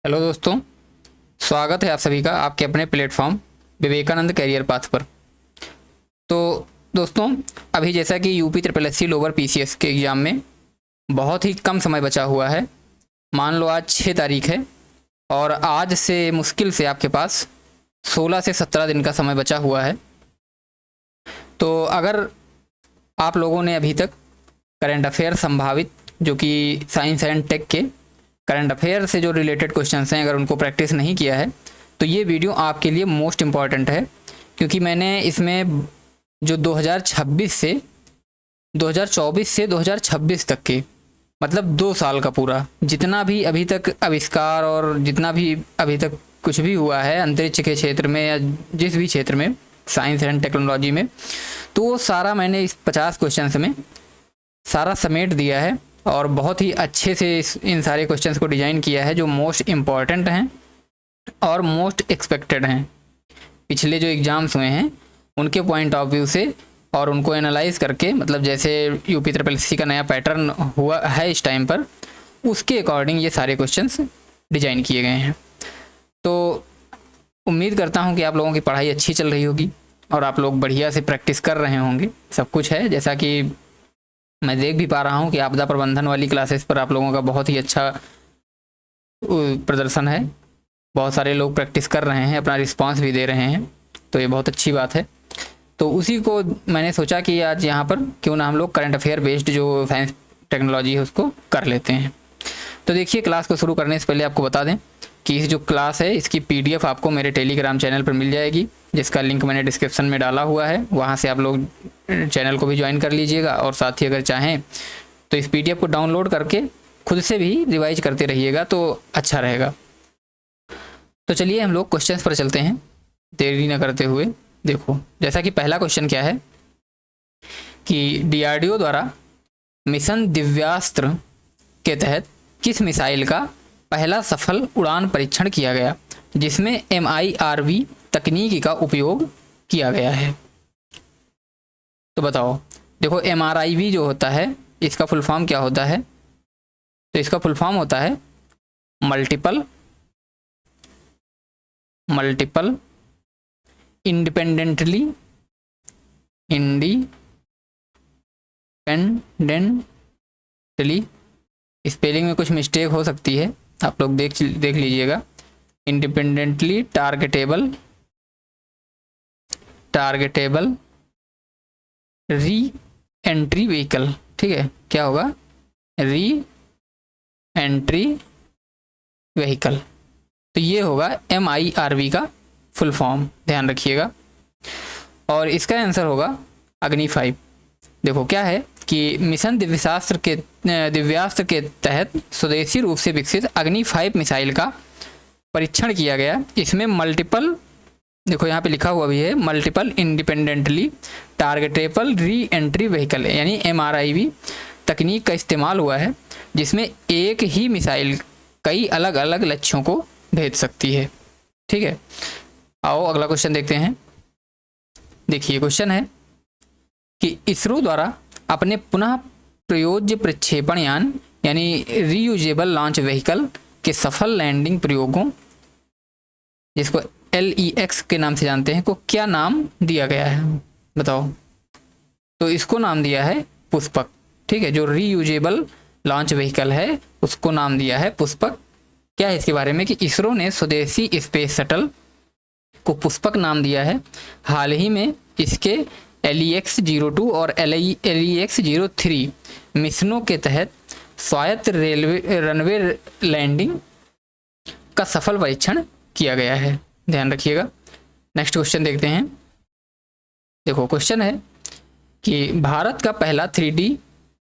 Hello दोस्तों, स्वागत है आप सभी का आपके अपने प्लेटफॉर्म विवेकानंद कैरियर पाथ पर। तो दोस्तों, अभी जैसा कि UP triple S C lower PCS के एग्ज़ाम में बहुत ही कम समय बचा हुआ है। मान लो आज 6 तारीख है और आज से मुश्किल से आपके पास 16 से 17 दिन का समय बचा हुआ है। तो अगर आप लोगों ने अभी तक करंट अफेयर संभावित जो कि साइंस एंड टेक के करंट अफेयर से जो रिलेटेड क्वेश्चंस हैं, अगर उनको प्रैक्टिस नहीं किया है तो ये वीडियो आपके लिए मोस्ट इम्पॉर्टेंट है, क्योंकि मैंने इसमें जो 2024 से 2026 तक के मतलब 2 साल का पूरा जितना भी अभी तक आविष्कार और जितना भी अभी तक कुछ भी हुआ है अंतरिक्ष के क्षेत्र में या जिस भी क्षेत्र में साइंस एंड टेक्नोलॉजी में, तो वो सारा मैंने इस 50 क्वेश्चंस में सारा समेट दिया है और बहुत ही अच्छे से इन सारे क्वेश्चंस को डिज़ाइन किया है जो मोस्ट इम्पॉर्टेंट हैं और मोस्ट एक्सपेक्टेड हैं पिछले जो एग्ज़ाम्स हुए हैं उनके पॉइंट ऑफ व्यू से, और उनको एनालाइज करके, मतलब जैसे यूपी ट्रिपल एस सी का नया पैटर्न हुआ है इस टाइम पर, उसके अकॉर्डिंग ये सारे क्वेश्चंस डिज़ाइन किए गए हैं। तो उम्मीद करता हूँ कि आप लोगों की पढ़ाई अच्छी चल रही होगी और आप लोग बढ़िया से प्रैक्टिस कर रहे होंगे। सब कुछ है, जैसा कि मैं देख भी पा रहा हूँ कि आपदा प्रबंधन वाली क्लासेस पर आप लोगों का बहुत ही अच्छा प्रदर्शन है। बहुत सारे लोग प्रैक्टिस कर रहे हैं, अपना रिस्पांस भी दे रहे हैं, तो ये बहुत अच्छी बात है। तो उसी को मैंने सोचा कि आज यहाँ पर क्यों ना हम लोग करंट अफेयर बेस्ड जो साइंस टेक्नोलॉजी है उसको कर लेते हैं। तो देखिए, क्लास को शुरू करने से पहले आपको बता दें कि इस जो क्लास है इसकी PDF आपको मेरे टेलीग्राम चैनल पर मिल जाएगी, जिसका लिंक मैंने डिस्क्रिप्शन में डाला हुआ है। वहाँ से आप लोग चैनल को भी ज्वाइन कर लीजिएगा और साथ ही अगर चाहें तो इस PDF को डाउनलोड करके खुद से भी रिवाइज करते रहिएगा तो अच्छा रहेगा। तो चलिए हम लोग क्वेश्चंस पर चलते हैं देरी न करते हुए। देखो, जैसा कि पहला क्वेश्चन क्या है कि DRDO द्वारा मिशन दिव्यास्त्र के तहत किस मिसाइल का पहला सफल उड़ान परीक्षण किया गया जिसमें MIRV तकनीकी का उपयोग किया गया है। तो बताओ, देखो MRIV जो होता है इसका फुल फॉर्म क्या होता है? तो इसका फुल फॉर्म होता है मल्टीपल इंडिपेंडेंटली स्पेलिंग में कुछ मिस्टेक हो सकती है, आप लोग देख लीजिएगा। Independently targetable re entry vehicle. ठीक है, क्या होगा? Re entry vehicle. तो ये होगा MIRV का फुल फॉर्म, ध्यान रखिएगा। और इसका आंसर होगा अग्नि 5। देखो क्या है कि मिशन दिव्यास्त्र के तहत स्वदेशी रूप से विकसित अग्नि 5 मिसाइल का परीक्षण किया गया। इसमें मल्टीपल, देखो यहाँ पे लिखा हुआ भी है, multiple independently targetable re entry vehicle यानी MRIV तकनीक का इस्तेमाल हुआ है, जिसमें एक ही मिसाइल कई अलग अलग लक्ष्यों को भेज सकती है। ठीक है, आओ अगला क्वेश्चन देखते हैं। देखिए क्वेश्चन है कि इसरो द्वारा अपने पुनः प्रयोज्य प्रक्षेपण यान यानी रीयूजेबल लॉन्च व्हीकल के सफल लैंडिंग प्रयोगों, जिसको LEX के नाम से जानते हैं, को क्या नाम दिया गया है? बताओ। तो इसको नाम दिया है पुष्पक। ठीक है, जो रीयूजेबल लॉन्च व्हीकल है उसको नाम दिया है पुष्पक। क्या है इसके बारे में कि इसरो ने स्वदेशी स्पेस शटल को पुष्पक नाम दिया है। हाल ही में इसके LEX-02 और LEX-03 मिशनों के तहत स्वायत्त रनवे लैंडिंग का सफल परीक्षण किया गया है, ध्यान रखिएगा। नेक्स्ट क्वेश्चन देखते हैं। देखो क्वेश्चन है कि भारत का पहला 3D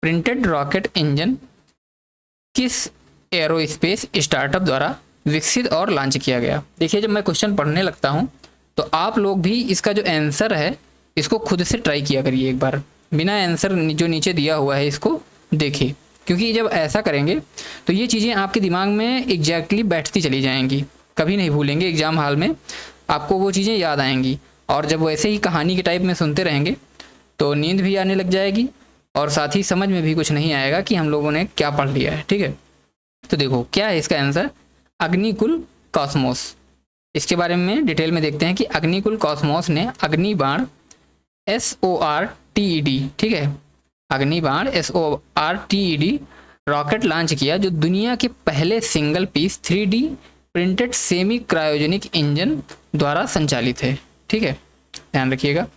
प्रिंटेड रॉकेट इंजन किस एरोस्पेस स्टार्टअप द्वारा विकसित और लॉन्च किया गया? देखिए, जब मैं क्वेश्चन पढ़ने लगता हूं तो आप लोग भी इसका जो आंसर है इसको खुद से ट्राई किया करिए एक बार, बिना आंसर जो नीचे दिया हुआ है इसको देखिए, क्योंकि जब ऐसा करेंगे तो ये चीज़ें आपके दिमाग में एग्जैक्टली बैठती चली जाएंगी, कभी नहीं भूलेंगे। एग्जाम हॉल में आपको वो चीज़ें याद आएंगी, और जब वैसे ही कहानी के टाइप में सुनते रहेंगे तो नींद भी आने लग जाएगी और साथ ही समझ में भी कुछ नहीं आएगा कि हम लोगों ने क्या पढ़ लिया है। ठीक है, तो देखो क्या है इसका आंसर, अग्निकुल कॉस्मोस। इसके बारे में डिटेल में देखते हैं कि अग्निकुल कॉस्मोस ने अग्निबाण SORTED, ठीक है, अग्निबाण SORTED रॉकेट लॉन्च किया, जो दुनिया के पहले single piece 3D printed semi cryogenic engine द्वारा संचालित है। ठीक है, ध्यान रखिएगा।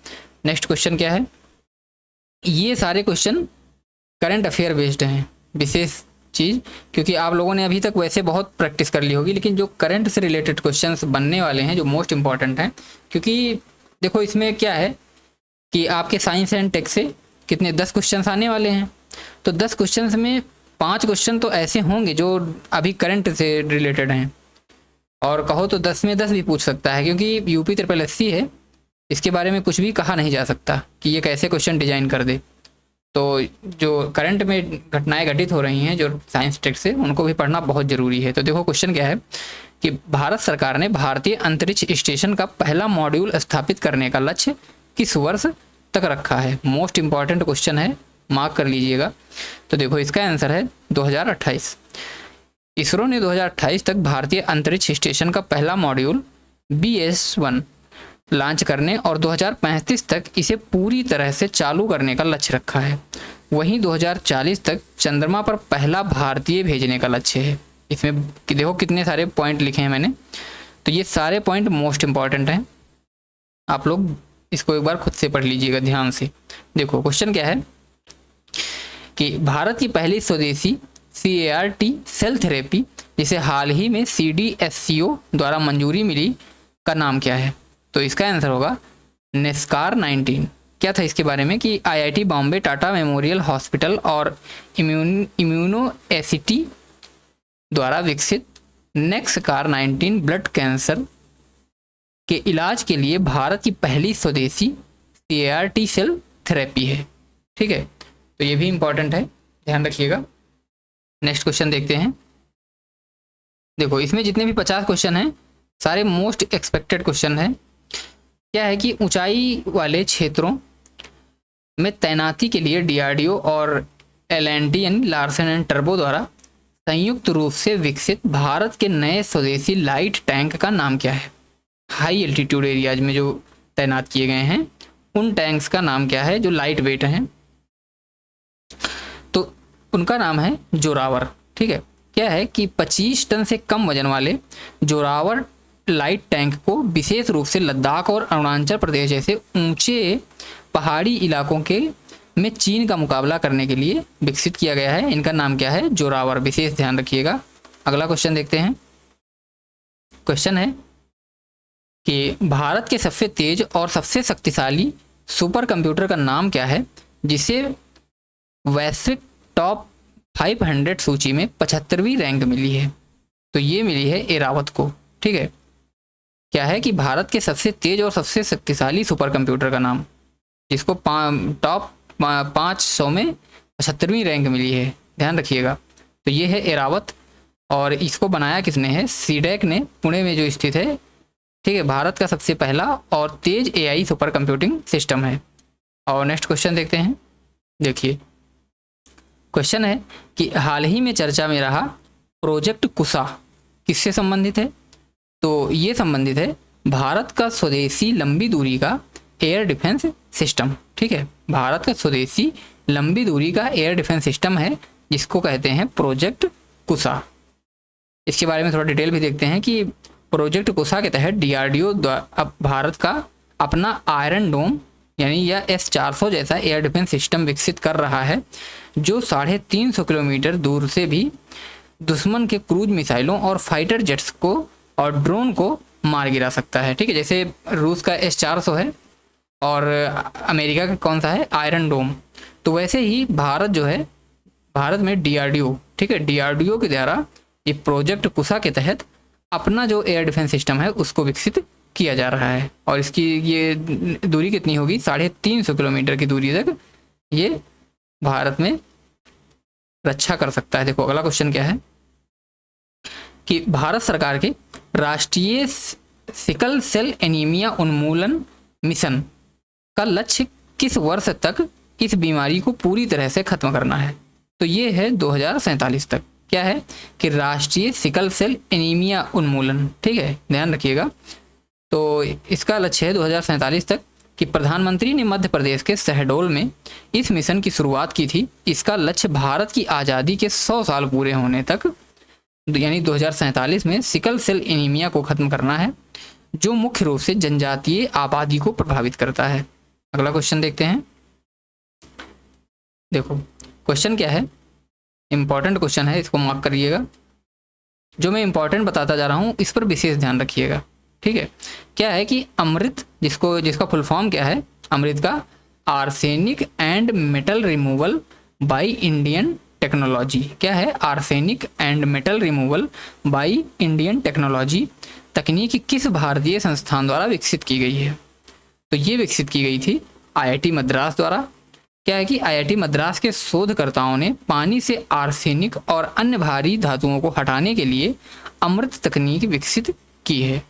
नेक्स्ट क्वेश्चन क्या है, ये सारे क्वेश्चन करंट अफेयर बेस्ड हैं, विशेष चीज़, क्योंकि आप लोगों ने अभी तक वैसे बहुत प्रैक्टिस कर ली होगी, लेकिन जो करंट से रिलेटेड क्वेश्चंस बनने वाले हैं, जो मोस्ट इंपॉर्टेंट हैं, क्योंकि देखो इसमें क्या है कि आपके साइंस एंड टेक से कितने 10 क्वेश्चंस आने वाले हैं, तो 10 क्वेश्चंस में 5 क्वेश्चन तो ऐसे होंगे जो अभी करंट से रिलेटेड हैं, और कहो तो 10 में 10 भी पूछ सकता है, क्योंकि यूपी SSC है, इसके बारे में कुछ भी कहा नहीं जा सकता कि ये कैसे क्वेश्चन डिजाइन कर दे। तो जो करंट में घटनाएं घटित हो रही हैं जो साइंस टेक से, उनको भी पढ़ना बहुत ज़रूरी है। तो देखो क्वेश्चन क्या है कि भारत सरकार ने भारतीय अंतरिक्ष स्टेशन का पहला मॉड्यूल स्थापित करने का लक्ष्य किस वर्ष तक रखा है। मोस्ट इंपॉर्टेंट क्वेश्चन है, मार्क कर लीजिएगा। तो देखो इसका आंसर है 2028। इसरो ने 2028 तक भारतीय अंतरिक्ष स्टेशन का पहला मॉड्यूल BS-1 लॉन्च करने और 2035 तक इसे पूरी तरह से चालू करने का लक्ष्य रखा है। वहीं 2040 तक चंद्रमा पर पहला भारतीय भेजने का लक्ष्य है। इसमें देखो कितने सारे पॉइंट लिखे हैं मैंने, तो ये सारे पॉइंट मोस्ट इंपॉर्टेंट हैं, आप लोग इसको एक बार खुद से पढ़ लीजिएगा ध्यान से। देखो क्वेश्चन क्या है कि भारत की पहली स्वदेशी CAR-T सेल थेरेपी, जिसे हाल ही में CDSCO द्वारा मंजूरी मिली, का नाम क्या है। तो इसका आंसर होगा नेस्कार 19। क्या था इसके बारे में कि IIT Bombay, Tata memorial hospital और इम्यूनोएसिटी द्वारा विकसित नेस्कार 19 ब्लड कैंसर के इलाज के लिए भारत की पहली स्वदेशी CAR-T सेल थेरेपी है। ठीक है, तो ये भी इंपॉर्टेंट है, ध्यान रखिएगा। नेक्स्ट क्वेश्चन देखते हैं। देखो इसमें जितने भी 50 क्वेश्चन हैं सारे मोस्ट एक्सपेक्टेड क्वेश्चन हैं। क्या है कि ऊंचाई वाले क्षेत्रों में तैनाती के लिए DRDO और L&T यानी लार्सन एंड टर्बो द्वारा संयुक्त रूप से विकसित भारत के नए स्वदेशी लाइट टैंक का नाम क्या है। हाई एल्टीट्यूड एरियाज में जो तैनात किए गए हैं उन टैंक्स का नाम क्या है जो लाइट वेट हैं, तो उनका नाम है जोरावर। ठीक है, क्या है कि 25 टन से कम वजन वाले जोरावर लाइट टैंक को विशेष रूप से लद्दाख और अरुणाचल प्रदेश जैसे ऊंचे पहाड़ी इलाकों के में चीन का मुकाबला करने के लिए विकसित किया गया है। इनका नाम क्या है, जोरावर, विशेष ध्यान रखिएगा। अगला क्वेश्चन देखते हैं। क्वेश्चन है कि भारत के सबसे तेज और सबसे शक्तिशाली सुपर कंप्यूटर का नाम क्या है, जिसे वैश्विक टॉप 500 सूची में 75वीं रैंक मिली है। तो ये मिली है एरावत को। ठीक है, क्या है कि भारत के सबसे तेज और सबसे शक्तिशाली सुपर कंप्यूटर का नाम, जिसको टॉप 500 में 75वीं रैंक मिली है, ध्यान रखिएगा। तो ये है एरावत, और इसको बनाया किसने है, सीडेक ने, पुणे में जो स्थित है। ठीक है, भारत का सबसे पहला और तेज AI सुपर कंप्यूटिंग सिस्टम है। और नेक्स्ट क्वेश्चन देखते हैं। देखिए क्वेश्चन है कि हाल ही में चर्चा में रहा प्रोजेक्ट कुसा किससे संबंधित है। तो ये संबंधित है भारत का स्वदेशी लंबी दूरी का एयर डिफेंस सिस्टम। ठीक है, भारत का स्वदेशी लंबी दूरी का एयर डिफेंस सिस्टम है, जिसको कहते हैं प्रोजेक्ट कुसा। इसके बारे में थोड़ा डिटेल भी देखते हैं कि प्रोजेक्ट कुसा के तहत DRDO अब भारत का अपना आयरन डोम यानी या S-400 जैसा एयर डिफेंस सिस्टम विकसित कर रहा है, जो 350 किलोमीटर दूर से भी दुश्मन के क्रूज मिसाइलों और फाइटर जेट्स को और ड्रोन को मार गिरा सकता है। ठीक है, जैसे रूस का S-400 है और अमेरिका का कौन सा है, आयरन डोम। तो वैसे ही भारत जो है, भारत में DRDO, ठीक है, DRDO के द्वारा ये प्रोजेक्ट कुसा के तहत अपना जो एयर डिफेंस सिस्टम है उसको विकसित किया जा रहा है। और इसकी ये दूरी कितनी होगी, 350 किलोमीटर की दूरी तक ये भारत में रक्षा कर सकता है। देखो अगला क्वेश्चन क्या है कि भारत सरकार के राष्ट्रीय सिकल सेल एनीमिया उन्मूलन मिशन का लक्ष्य किस वर्ष तक इस बीमारी को पूरी तरह से खत्म करना है। तो ये है 2047 तक। क्या है कि राष्ट्रीय सिकल सेल एनीमिया उन्मूलन, ठीक है, ध्यान रखिएगा। तो इसका लक्ष्य है 2047 तक कि प्रधानमंत्री ने मध्य प्रदेश के शहडोल में इस मिशन की शुरुआत की थी। इसका लक्ष्य भारत की आज़ादी के 100 साल पूरे होने तक यानी 2047 में सिकल सेल एनीमिया को खत्म करना है, जो मुख्य रूप से जनजातीय आबादी को प्रभावित करता है। अगला क्वेश्चन देखते हैं। देखो क्वेश्चन क्या है, इंपॉर्टेंट क्वेश्चन है, इसको मार्क करिएगा। जो मैं इंपॉर्टेंट बताता जा रहा हूँ इस पर विशेष ध्यान रखिएगा, ठीक है। क्या है कि अमृत, जिसका फुल फॉर्म क्या है, अमृत का arsenic and metal removal by Indian technology. क्या है, arsenic and metal removal by Indian technology तकनीक किस भारतीय संस्थान द्वारा विकसित की गई है? तो ये विकसित की गई थी आईआईटी मद्रास द्वारा। क्या है कि आईआईटी मद्रास के शोधकर्ताओं ने पानी से आर्सेनिक और अन्य भारी धातुओं को हटाने के लिए अमृत तकनीक विकसित की है,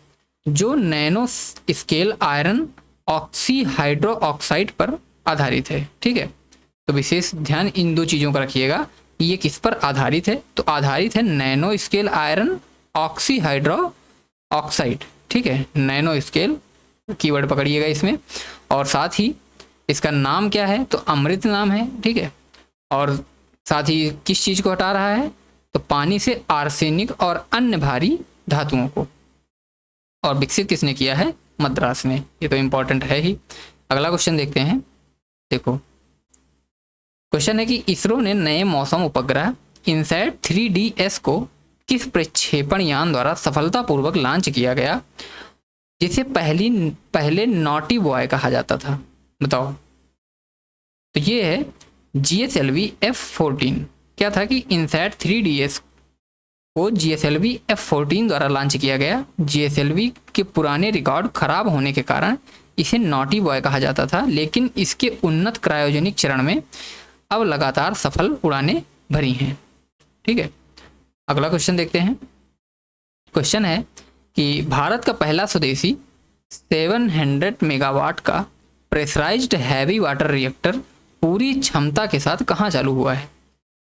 जो nano scale iron oxy hydro oxide पर आधारित है, ठीक है। तो विशेष ध्यान इन दो चीज़ों का रखिएगा, ये किस पर आधारित है? तो आधारित है nano scale iron oxy hydro oxide, ठीक है, नैनो स्केल कीवर्ड पकड़िएगा इसमें। और साथ ही इसका नाम क्या है? तो अमृत नाम है, ठीक है। और साथ ही किस चीज़ को हटा रहा है? तो पानी से आर्सेनिक और अन्य भारी धातुओं को। और विकसित किसने किया है? मद्रास ने। ये तो इम्पोर्टेंट है ही। अगला क्वेश्चन देखते हैं। देखो क्वेश्चन है कि इसरो ने नए मौसम उपग्रह इनसैट 3DS को किस प्रक्षेपण यान द्वारा सफलतापूर्वक लॉन्च किया गया, जिसे पहले नॉटी बॉय कहा जाता था? बताओ। तो ये है GSLV F14। क्या था कि इनसैट 3DS को GSLV F14 द्वारा लॉन्च किया गया। GSLV के पुराने रिकॉर्ड खराब होने के कारण इसे नॉटी बॉय कहा जाता था, लेकिन इसके उन्नत क्रायोजेनिक चरण में अब लगातार सफल उड़ानें भरी हैं, ठीक है। अगला क्वेश्चन देखते हैं। क्वेश्चन है कि भारत का पहला स्वदेशी 700 मेगावाट का प्रेशराइज्ड हैवी वाटर रिएक्टर पूरी क्षमता के साथ कहाँ चालू हुआ है?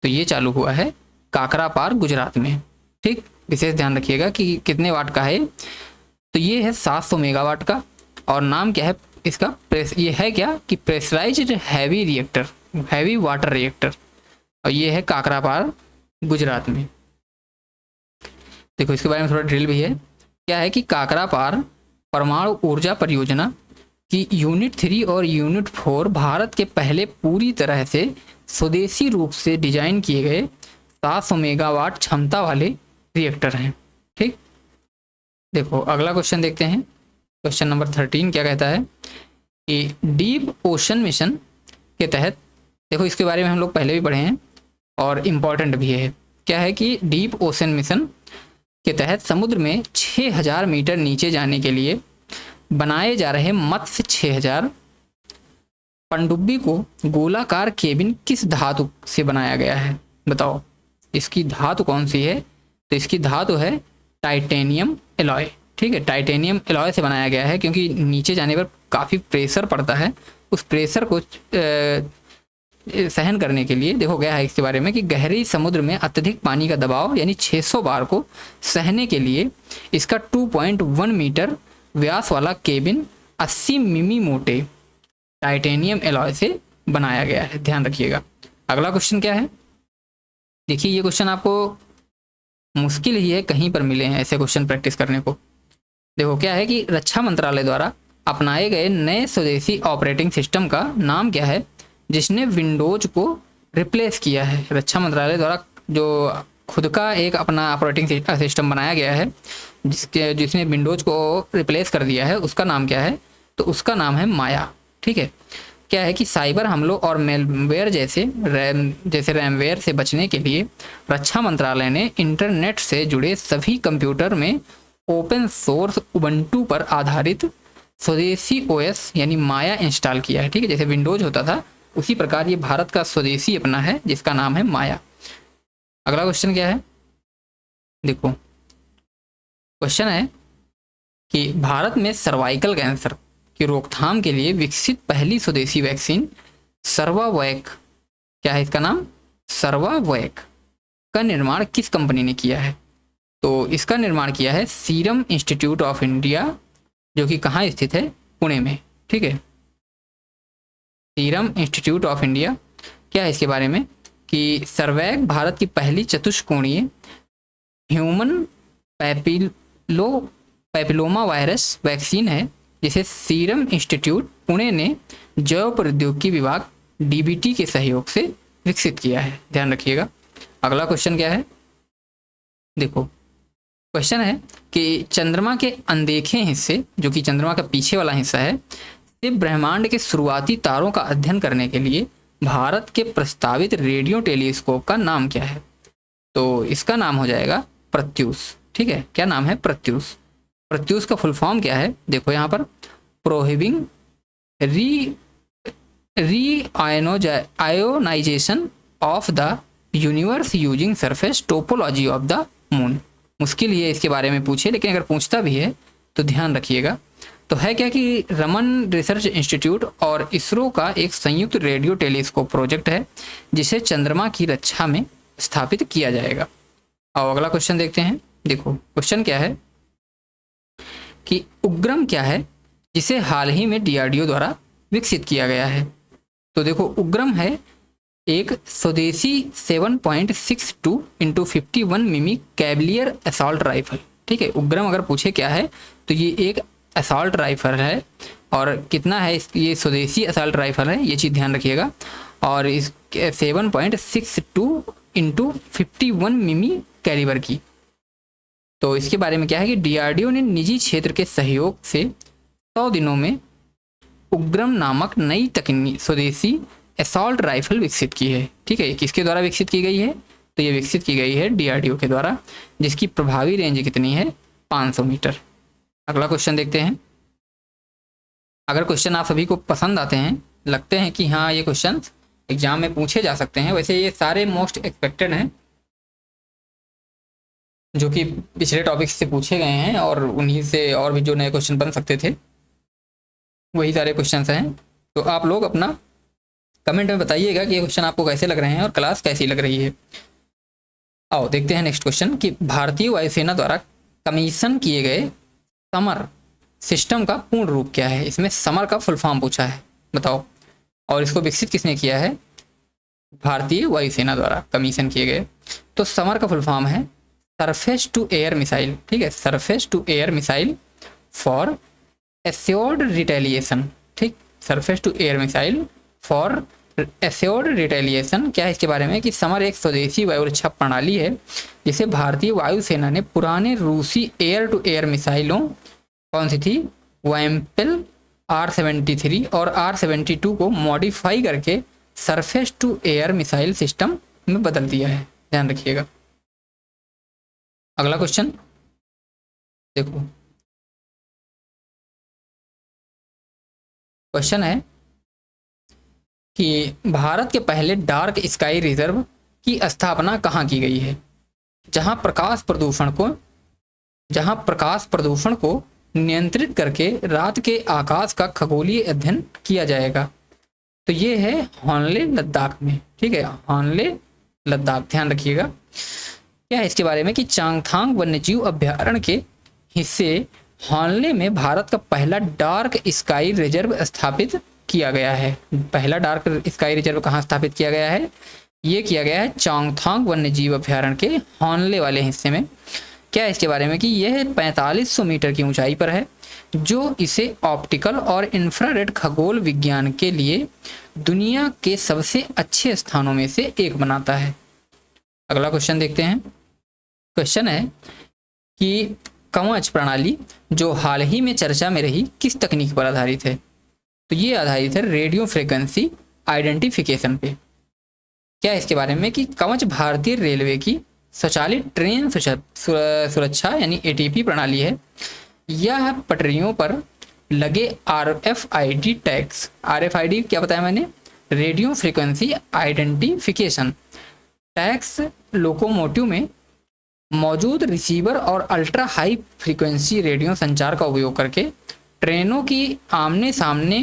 तो ये चालू हुआ है काकरापार, गुजरात में, ठीक। विशेष ध्यान रखिएगा कि कितने वाट का है। तो ये है 700 मेगावाट का। और नाम क्या है इसका? ये है क्या कि pressurised heavy reactor, heavy water reactor. और ये है काकरापार, गुजरात में। देखो इसके बारे में थोड़ा ड्रिल भी है। क्या है कि काकरापार परमाणु ऊर्जा परियोजना की यूनिट 3 और यूनिट 4 भारत के पहले पूरी तरह से स्वदेशी रूप से डिजाइन किए गए 700 मेगावाट क्षमता वाले रिएक्टर हैं, ठीक। देखो अगला क्वेश्चन देखते हैं। क्वेश्चन नंबर 13 क्या कहता है कि डीप ओशन मिशन के तहत, देखो इसके बारे में हम लोग पहले भी पढ़े हैं और इम्पॉर्टेंट भी है। क्या है कि डीप ओशन मिशन के तहत समुद्र में 6000 मीटर नीचे जाने के लिए बनाए जा रहे मत्स्य 6000 पनडुब्बी को गोलाकार केबिन किस धातु से बनाया गया है? बताओ इसकी धातु कौन सी है? तो इसकी धातु है टाइटेनियम एलॉय, ठीक है। टाइटेनियम एलॉय से बनाया गया है, क्योंकि नीचे जाने पर काफ़ी प्रेशर पड़ता है। उस प्रेशर को सहन करने के लिए देखो गया है इसके बारे में कि गहरी समुद्र में अत्यधिक पानी का दबाव यानी 600 बार को सहने के लिए इसका 2.1 मीटर व्यास वाला केबिन 80 मिमी मोटे टाइटेनियम एलॉय से बनाया गया है। ध्यान रखिएगा। अगला क्वेश्चन क्या है? देखिए ये क्वेश्चन आपको मुश्किल ही है कहीं पर मिले हैं ऐसे क्वेश्चन प्रैक्टिस करने को। देखो क्या है कि रक्षा मंत्रालय द्वारा अपनाए गए नए स्वदेशी ऑपरेटिंग सिस्टम का नाम क्या है, जिसने विंडोज को रिप्लेस किया है? रक्षा मंत्रालय द्वारा जो खुद का एक अपना ऑपरेटिंग सिस्टम बनाया गया है जिसने विंडोज को रिप्लेस कर दिया है, उसका नाम क्या है? तो उसका नाम है माया, ठीक है। क्या है कि साइबर हमलों और मेलवेयर जैसे रैमवेयर से बचने के लिए रक्षा मंत्रालय ने इंटरनेट से जुड़े सभी कंप्यूटर में ओपन सोर्स उबंटू पर आधारित स्वदेशी ओएस यानी माया इंस्टॉल किया है, ठीक है। जैसे विंडोज होता था उसी प्रकार ये भारत का स्वदेशी अपना है जिसका नाम है माया। अगला क्वेश्चन क्या है? देखो क्वेश्चन है कि भारत में सर्वाइकल कैंसर की रोकथाम के लिए विकसित पहली स्वदेशी वैक्सीन सर्वावैक, क्या है इसका नाम? सर्वावैक, का निर्माण किस कंपनी ने किया है? तो इसका निर्माण किया है सीरम इंस्टीट्यूट ऑफ इंडिया, जो कि कहाँ स्थित है? पुणे में। ठीक है, सीरम इंस्टीट्यूट ऑफ इंडिया। क्या है इसके बारे में कि सर्वैक भारत की पहली चतुष्कोणीय ह्यूमन पैपिलोमा वायरस वैक्सीन है, जिसे सीरम इंस्टीट्यूट पुणे ने जैव प्रौद्योगिकी विभाग डीबीटी के सहयोग से विकसित किया है। ध्यान रखिएगा। अगला क्वेश्चन क्या है? देखो, क्वेश्चन है कि चंद्रमा के अनदेखे हिस्से, जो कि चंद्रमा का पीछे वाला हिस्सा है, से ब्रह्मांड के शुरुआती तारों का अध्ययन करने के लिए भारत के प्रस्तावित रेडियो टेलीस्कोप का नाम क्या है? तो इसका नाम हो जाएगा प्रत्यूष। ठीक है, क्या नाम है? प्रत्यूष। प्रत्यूष का फुल फॉर्म क्या है? देखो यहाँ पर, probing ionization of the universe using surface topology of the moon. मुश्किल ही है इसके बारे में पूछे, लेकिन अगर पूछता भी है तो ध्यान रखिएगा। तो है क्या कि रमन रिसर्च इंस्टीट्यूट और इसरो का एक संयुक्त रेडियो टेलीस्कोप प्रोजेक्ट है, जिसे चंद्रमा की रक्षा में स्थापित किया जाएगा। अब अगला क्वेश्चन देखते हैं। देखो, क्वेश्चन क्या है कि उपग्रह क्या है जिसे हाल ही में डीआरडीओ द्वारा विकसित किया गया है? तो देखो, उपग्रह है एक स्वदेशी 7.62 × 51 मिमी कैवलियर असॉल्ट राइफल। ठीक है, उपग्रह अगर पूछे क्या है तो ये एक असॉल्ट राइफल है, और कितना है ये स्वदेशी असॉल्ट राइफल है, ये चीज़ ध्यान रखिएगा। और इस 7.62 × 51 मिमी कैलिबर की। तो इसके बारे में क्या है कि डीआरडीओ ने निजी क्षेत्र के सहयोग से 100 दिनों में उपग्रह नामक नई तकनीक स्वदेशी असॉल्ट राइफल विकसित की है। ठीक है, किसके द्वारा विकसित की गई है? तो ये विकसित की गई है डीआरडीओ के द्वारा, जिसकी प्रभावी रेंज कितनी है? 500 मीटर। अगला क्वेश्चन देखते हैं। अगर क्वेश्चन आप सभी को पसंद आते हैं, लगते हैं कि हाँ ये क्वेश्चन एग्जाम में पूछे जा सकते हैं, वैसे ये सारे मोस्ट एक्सपेक्टेड हैं जो कि पिछले टॉपिक से पूछे गए हैं, और उन्हीं से और भी जो नए क्वेश्चन बन सकते थे वही सारे क्वेश्चन हैं। तो आप लोग अपना कमेंट में बताइएगा कि ये क्वेश्चन आपको कैसे लग रहे हैं और क्लास कैसी लग रही है। आओ देखते हैं नेक्स्ट क्वेश्चन कि भारतीय वायुसेना द्वारा कमीशन किए गए समर सिस्टम का पूर्ण रूप क्या है? इसमें समर का फुल फॉर्म पूछा है, बताओ। और इसको विकसित किसने किया है? भारतीय वायुसेना द्वारा कमीशन किए गए। तो समर का फुल फॉर्म है सरफेस टू एयर मिसाइल। ठीक है, surface to air missile for assured retaliation. ठीक, surface to air missile for assured retaliation. क्या है इसके बारे में कि समर एक स्वदेशी वायुरक्षा प्रणाली है, जिसे भारतीय वायुसेना ने पुराने रूसी एयर टू एयर मिसाइलों, कौन सी थी? वैम्पेल R-73 और R-72 को मॉडिफाई करके surface to air missile system में बदल दिया है। ध्यान रखिएगा। अगला क्वेश्चन देखो, क्वेश्चन है कि भारत के पहले डार्क स्काई रिजर्व की स्थापना कहाँ की गई है, जहाँ प्रकाश प्रदूषण को नियंत्रित करके रात के आकाश का खगोलीय अध्ययन किया जाएगा? तो ये है हॉनले लद्दाख में। ठीक है, हॉनले लद्दाख। ध्यान रखिएगा। क्या है इसके बारे में कि चांगथांग वन्यजीव अभ्यारण्य के हिस्से हॉनले में भारत का पहला डार्क स्काई रिजर्व स्थापित किया गया है। पहला डार्क स्काई रिजर्व कहाँ स्थापित किया गया है? ये किया गया है चांगथांग वन्यजीव अभ्यारण्य के हॉनले वाले हिस्से में। क्या है इसके बारे में कि यह 4500 मीटर की ऊंचाई पर है, जो इसे ऑप्टिकल और इंफ्रारेड खगोल विज्ञान के लिए दुनिया के सबसे अच्छे स्थानों में से एक बनाता है। अगला क्वेश्चन देखते हैं। क्वेश्चन है कि कवच प्रणाली जो हाल ही में चर्चा में रही किस तकनीक पर आधारित है? तो ये आधारित है रेडियो फ्रीक्वेंसी आइडेंटिफिकेशन पे। क्या है इसके बारे में कि कवच भारतीय रेलवे की स्वचालित ट्रेन सुरक्षा यानी ATP प्रणाली है। यह पटरियों पर लगे RFID टैग्स, RFID क्या बताया मैंने? Radio frequency identification tags locomotive में मौजूद रिसीवर और अल्ट्रा हाई फ्रीक्वेंसी रेडियो संचार का उपयोग करके ट्रेनों की आमने सामने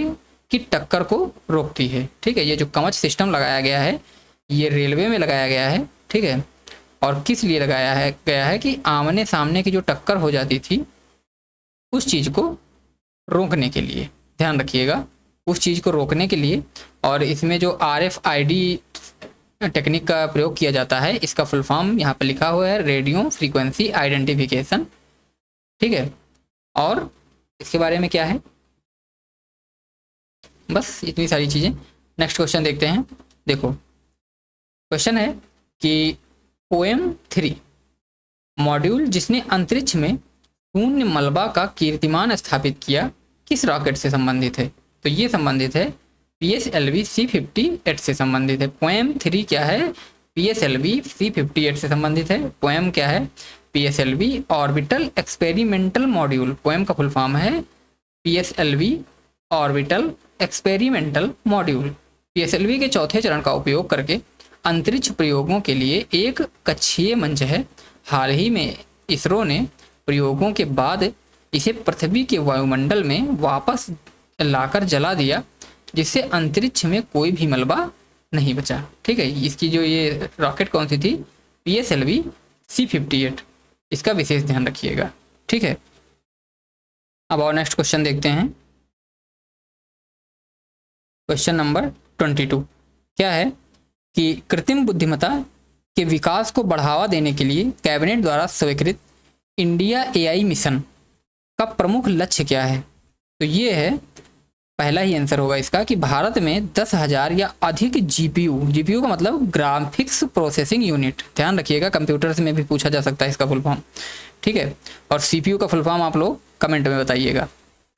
की टक्कर को रोकती है। ठीक है, ये जो कवच सिस्टम लगाया गया है ये रेलवे में लगाया गया है। ठीक है, और किस लिए लगाया गया है कि आमने सामने की जो टक्कर हो जाती थी उस चीज़ को रोकने के लिए, ध्यान रखिएगा, उस चीज़ को रोकने के लिए। और इसमें जो RFID टेक्निक का प्रयोग किया जाता है, इसका फुल फॉर्म यहाँ पर लिखा हुआ है, रेडियो फ्रीक्वेंसी आइडेंटिफिकेशन, ठीक है। और इसके बारे में क्या है, बस इतनी सारी चीज़ें। नेक्स्ट क्वेश्चन देखते हैं। देखो क्वेश्चन है कि OM3 मॉड्यूल जिसने अंतरिक्ष में शून्य मलबा का कीर्तिमान स्थापित किया किस रॉकेट से संबंधित है? तो ये संबंधित है PSLV C58 से संबंधित है। POEM3 क्या है? PSLV C58 से संबंधित है। POEM क्या है? PSLV orbital experimental module. POEM का फुल फॉर्म है PSLV orbital experimental module. PSLV के चौथे चरण का उपयोग करके अंतरिक्ष प्रयोगों के लिए एक कक्षीय मंच है। हाल ही में इसरो ने प्रयोगों के बाद इसे पृथ्वी के वायुमंडल में वापस लाकर जला दिया, जिससे अंतरिक्ष में कोई भी मलबा नहीं बचा। ठीक है, इसकी जो ये रॉकेट कौन सी थी? PSLV C58। इसका विशेष ध्यान रखिएगा, ठीक है। अब और नेक्स्ट क्वेश्चन देखते हैं। क्वेश्चन नंबर 22 क्या है कि कृत्रिम बुद्धिमत्ता के विकास को बढ़ावा देने के लिए कैबिनेट द्वारा स्वीकृत इंडिया AI मिशन का प्रमुख लक्ष्य क्या है? तो ये है, पहला ही आंसर होगा इसका कि भारत में 10,000 या अधिक GPU का मतलब ग्राफिक्स प्रोसेसिंग यूनिट, ध्यान रखिएगा, कंप्यूटर्स में भी पूछा जा सकता है इसका फुल फॉर्म, ठीक है। और CPU का फुल फॉर्म आप लोग कमेंट में बताइएगा,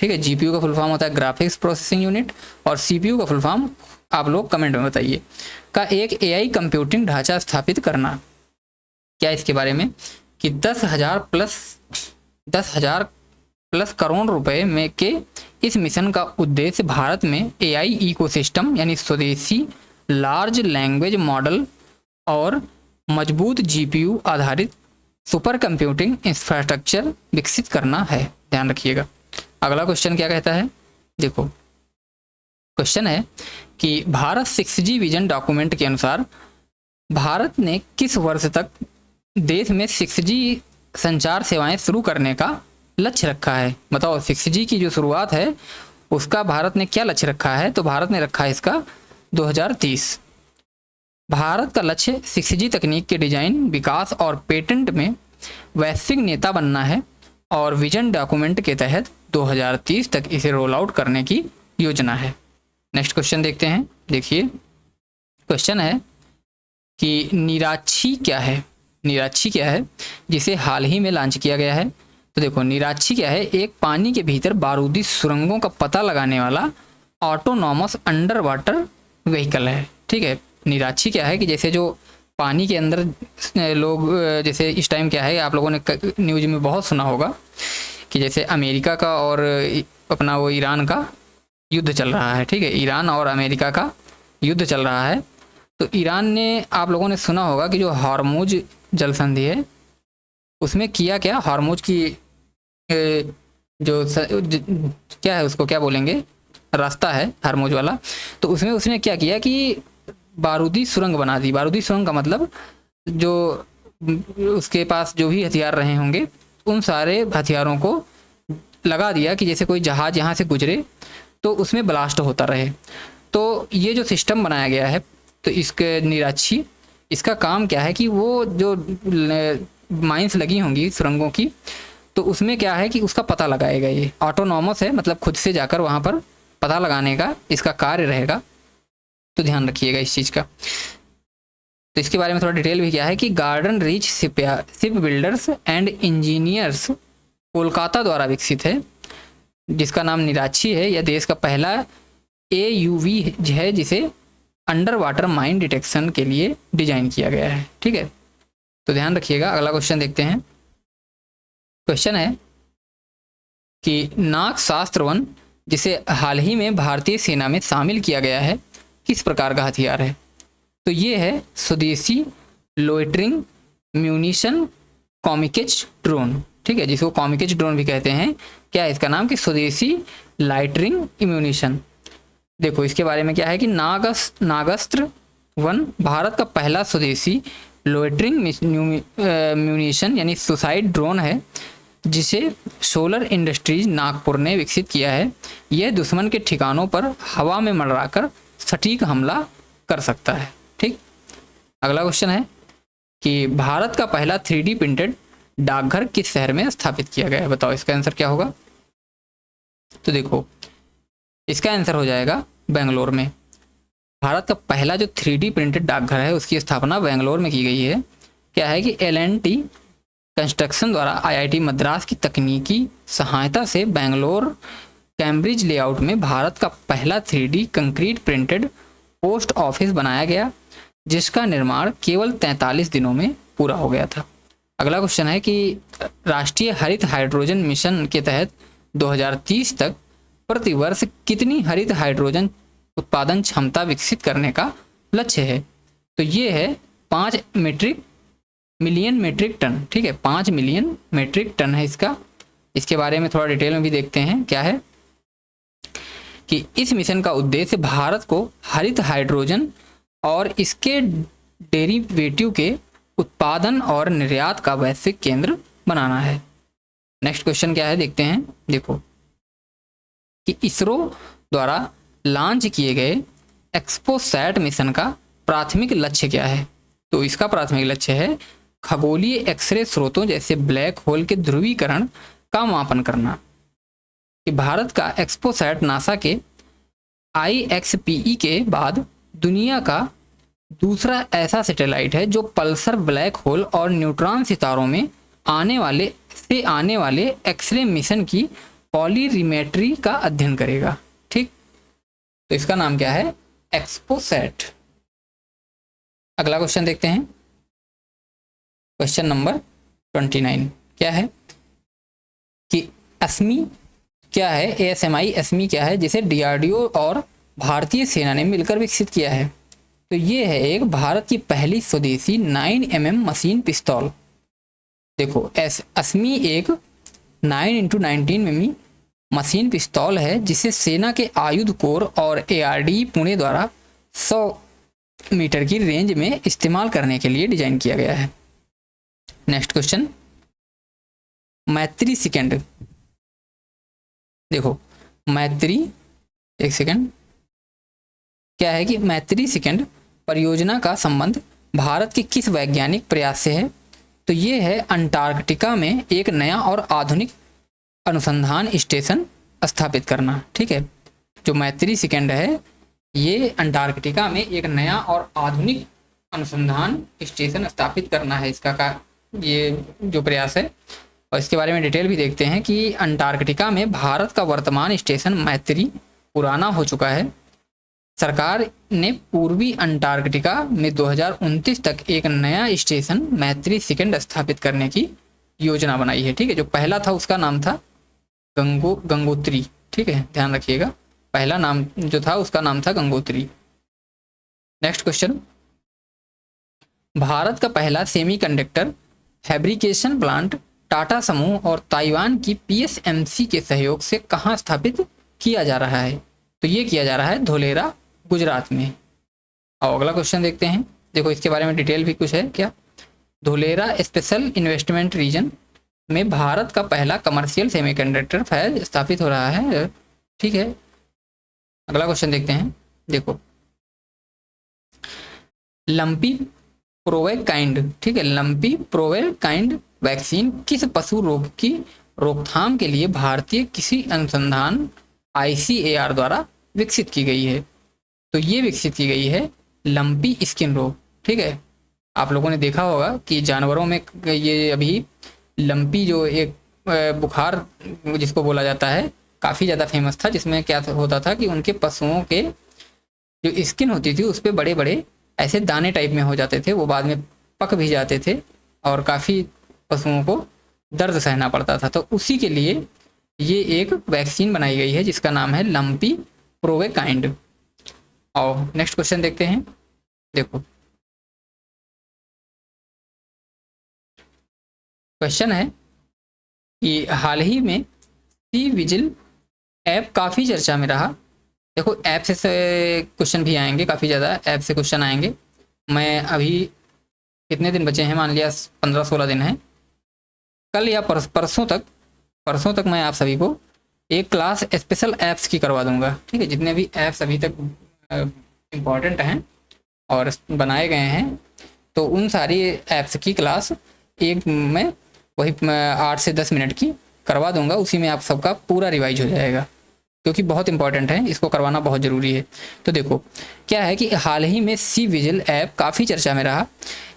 ठीक है। GPU का फुल फॉर्म होता है ग्राफिक्स प्रोसेसिंग यूनिट, और CPU का फुल फॉर्म आप लोग कमेंट में बताइए। का एक AI कंप्यूटिंग ढांचा स्थापित करना, क्या इसके बारे में कि 10,000 प्लस करोड़ रुपए में के इस मिशन का उद्देश्य भारत में AI इकोसिस्टम यानी स्वदेशी लार्ज लैंग्वेज मॉडल और मजबूत GPU आधारित सुपर कंप्यूटिंग इंफ्रास्ट्रक्चर विकसित करना है, ध्यान रखिएगा। अगला क्वेश्चन क्या कहता है? देखो क्वेश्चन है कि भारत 6G विजन डॉक्यूमेंट के अनुसार भारत ने किस वर्ष तक देश में 6G संचार सेवाएं शुरू करने का लक्ष्य रखा है? बताओ, 6G की जो शुरुआत है उसका भारत ने क्या लक्ष्य रखा है? तो भारत ने रखा है इसका 2030। भारत का लक्ष्य 6G तकनीक के डिजाइन, विकास और पेटेंट में वैश्विक नेता बनना है और विजन डॉक्यूमेंट के तहत 2030 तक इसे रोल आउट करने की योजना है। नेक्स्ट क्वेश्चन देखते हैं। देखिए क्वेश्चन है कि निराक्षी क्या है? निराक्षी क्या है जिसे हाल ही में लॉन्च किया गया है? तो देखो निराक्षी क्या है? एक पानी के भीतर बारूदी सुरंगों का पता लगाने वाला ऑटोनॉमस अंडर वाटर व्हीकल है, ठीक है। निराक्षी क्या है कि जैसे जो पानी के अंदर लोग, जैसे इस टाइम क्या है, आप लोगों ने न्यूज़ में बहुत सुना होगा कि जैसे अमेरिका का और अपना वो ईरान का युद्ध चल रहा है, ठीक है। ईरान और अमेरिका का युद्ध चल रहा है। तो ईरान ने, आप लोगों ने सुना होगा कि जो हॉर्मुज जल संधि है उसमें किया क्या, हॉर्मुज की क्या है उसको क्या बोलेंगे, रास्ता है हॉर्मुज वाला, तो उसमें उसने क्या किया कि बारूदी सुरंग बना दी। बारूदी सुरंग का मतलब जो उसके पास जो भी हथियार रहे होंगे उन सारे हथियारों को लगा दिया कि जैसे कोई जहाज़ यहाँ से गुजरे तो उसमें ब्लास्ट होता रहे। तो ये जो सिस्टम बनाया गया है, तो इसके निराक्षी, इसका काम क्या है कि वो जो माइंस लगी होंगी सुरंगों की, तो उसमें क्या है कि उसका पता लगाएगा। ये ऑटोनॉमस है, मतलब खुद से जाकर वहाँ पर पता लगाने का इसका कार्य रहेगा, तो ध्यान रखिएगा इस चीज़ का। तो इसके बारे में थोड़ा डिटेल भी क्या है कि garden reach ship builders and engineers Kolkata द्वारा विकसित है, जिसका नाम निराक्षी है। यह देश का पहला AUV है जिसे अंडर वाटर माइन डिटेक्शन के लिए डिजाइन किया गया है, ठीक है। तो ध्यान रखिएगा। अगला क्वेश्चन देखते हैं। क्वेश्चन है कि नाग शास्त्र वन जिसे हाल ही में भारतीय सेना में शामिल किया गया है किस प्रकार का हथियार है? तो ये है स्वदेशी लोइटरिंग म्यूनिशन कॉमिकेज ड्रोन, ठीक है, जिसको कॉमिकेज ड्रोन भी कहते हैं। क्या है इसका नाम कि स्वदेशी लाइटरिंग इम्यूनिशन। देखो इसके बारे में क्या है कि नागास्त्र वन भारत का पहला स्वदेशी लोइटरिंग म्यूनिशन यानी सुसाइड ड्रोन है जिसे सोलर इंडस्ट्रीज नागपुर ने विकसित किया है। यह दुश्मन के ठिकानों पर हवा में मंडराकर सटीक हमला कर सकता है। ठीक, अगला क्वेश्चन है कि भारत का पहला 3D प्रिंटेड डाकघर किस शहर में स्थापित किया गया है? बताओ इसका आंसर क्या होगा। तो देखो इसका आंसर हो जाएगा बेंगलोर में। भारत का पहला जो 3D प्रिंटेड डाकघर है उसकी स्थापना बेंगलोर में की गई है। क्या है कि L&T कंस्ट्रक्शन द्वारा IIT मद्रास की तकनीकी सहायता से बेंगलोर कैम्ब्रिज लेआउट में भारत का पहला 3D concrete printed post office बनाया गया, जिसका निर्माण केवल 43 दिनों में पूरा हो गया था। अगला क्वेश्चन है कि राष्ट्रीय हरित हाइड्रोजन मिशन के तहत 2030 तक प्रतिवर्ष कितनी हरित हाइड्रोजन उत्पादन क्षमता विकसित करने का लक्ष्य है? तो ये है 5 मिलियन मेट्रिक टन। ठीक है, 5 मिलियन मेट्रिक टन है इसका। इसके बारे में थोड़ा डिटेल में भी देखते हैं। क्या है कि इस मिशन का उद्देश्य भारत को हरित हाइड्रोजन और इसके डेरिवेटिव के उत्पादन और निर्यात का वैश्विक केंद्र बनाना है। नेक्स्ट क्वेश्चन क्या है देखते हैं। देखो कि इसरो द्वारा लॉन्च किए गए एक्सपोसैट मिशन का प्राथमिक लक्ष्य क्या है? तो इसका प्राथमिक लक्ष्य है खगोलीय एक्सरे स्रोतों जैसे ब्लैक होल के ध्रुवीकरण का मापन करना। कि भारत का एक्सपोसैट नासा के IXPE के बाद दुनिया का दूसरा ऐसा सैटेलाइट है जो पल्सर ब्लैक होल और न्यूट्रॉन सितारों में आने वाले एक्सरे मिशन की पॉलीरिमेट्री का अध्ययन करेगा। ठीक, तो इसका नाम क्या है? एक्सपोसैट। अगला क्वेश्चन देखते हैं, क्वेश्चन नंबर 29। क्या है कि ASMI क्या है? ASMI क्या है जिसे DRDO और भारतीय सेना ने मिलकर विकसित किया है? तो ये है एक भारत की पहली स्वदेशी 9mm मशीन पिस्तौल। देखो ASMI एक 9x19mm मशीन पिस्तौल है जिसे सेना के आयुध कोर और ARD पुणे द्वारा 100 मीटर की रेंज में इस्तेमाल करने के लिए डिजाइन किया गया है। नेक्स्ट क्वेश्चन, मैत्री सेकंड। देखो मैत्री, एक सेकंड, क्या है कि मैत्री सेकंड परियोजना का संबंध भारत के किस वैज्ञानिक प्रयास से है? तो ये है अंटार्कटिका में एक नया और आधुनिक अनुसंधान स्टेशन स्थापित करना। ठीक है, जो मैत्री सेकंड है ये अंटार्कटिका में एक नया और आधुनिक अनुसंधान स्टेशन स्थापित करना है इसका का ये जो प्रयास है। और इसके बारे में डिटेल भी देखते हैं कि अंटार्कटिका में भारत का वर्तमान स्टेशन मैत्री पुराना हो चुका है। सरकार ने पूर्वी अंटार्कटिका में 2029 तक एक नया स्टेशन मैत्री सेकंड स्थापित करने की योजना बनाई है। ठीक है, जो पहला था उसका नाम था गंगोत्री। ठीक है, ध्यान रखिएगा, पहला नाम जो था उसका नाम था गंगोत्री। नेक्स्ट क्वेश्चन, भारत का पहला सेमीकंडक्टर फैब्रिकेशन प्लांट टाटा समूह और ताइवान की PSMC के सहयोग से कहाँ स्थापित किया जा रहा है? तो ये किया जा रहा है धोलेरा, गुजरात में। और अगला क्वेश्चन देखते हैं। देखो इसके बारे में डिटेल भी कुछ है। क्या? धोलेरा स्पेशल इन्वेस्टमेंट रीजन में भारत का पहला कमर्शियल सेमीकंडक्टर फैब स्थापित हो रहा है। ठीक है, अगला क्वेश्चन देखते हैं। देखो लंपी प्रोवेकाइंड, ठीक है, लंपी प्रोवेकाइंड वैक्सीन किस पशु रोग की रोकथाम के लिए भारतीय कृषि अनुसंधान ICAR द्वारा विकसित की गई है? तो ये विकसित की गई है लंपी स्किन रोग। ठीक है, आप लोगों ने देखा होगा कि जानवरों में ये अभी लंपी जो एक बुखार जिसको बोला जाता है काफ़ी ज़्यादा फेमस था, जिसमें क्या होता था कि उनके पशुओं के जो स्किन होती थी उस पर बड़े बड़े ऐसे दाने टाइप में हो जाते थे, वो बाद में पक भी जाते थे और काफ़ी पशुओं को दर्द सहना पड़ता था। तो उसी के लिए ये एक वैक्सीन बनाई गई है जिसका नाम है लंपी प्रोवेकाइंड। और नेक्स्ट क्वेश्चन देखते हैं। देखो क्वेश्चन है कि हाल ही में सी विजिल ऐप काफ़ी चर्चा में रहा। देखो ऐप से क्वेश्चन भी आएंगे, काफ़ी ज़्यादा ऐप से क्वेश्चन आएंगे। मैं अभी कितने दिन बचे हैं, मान लिया 15-16 दिन है, कल या परसों तक मैं आप सभी को एक क्लास स्पेशल ऐप्स की करवा दूंगा, ठीक है। जितने भी ऐप्स अभी तक इम्पॉर्टेंट हैं और बनाए गए हैं, तो उन सारी ऐप्स की क्लास एक में वही 8 से 10 मिनट की करवा दूंगा। उसी में आप सबका पूरा रिवाइज हो जाएगा, क्योंकि बहुत इंपॉर्टेंट है, इसको करवाना बहुत ज़रूरी है। तो देखो क्या है कि हाल ही में सी विजिल ऐप काफ़ी चर्चा में रहा।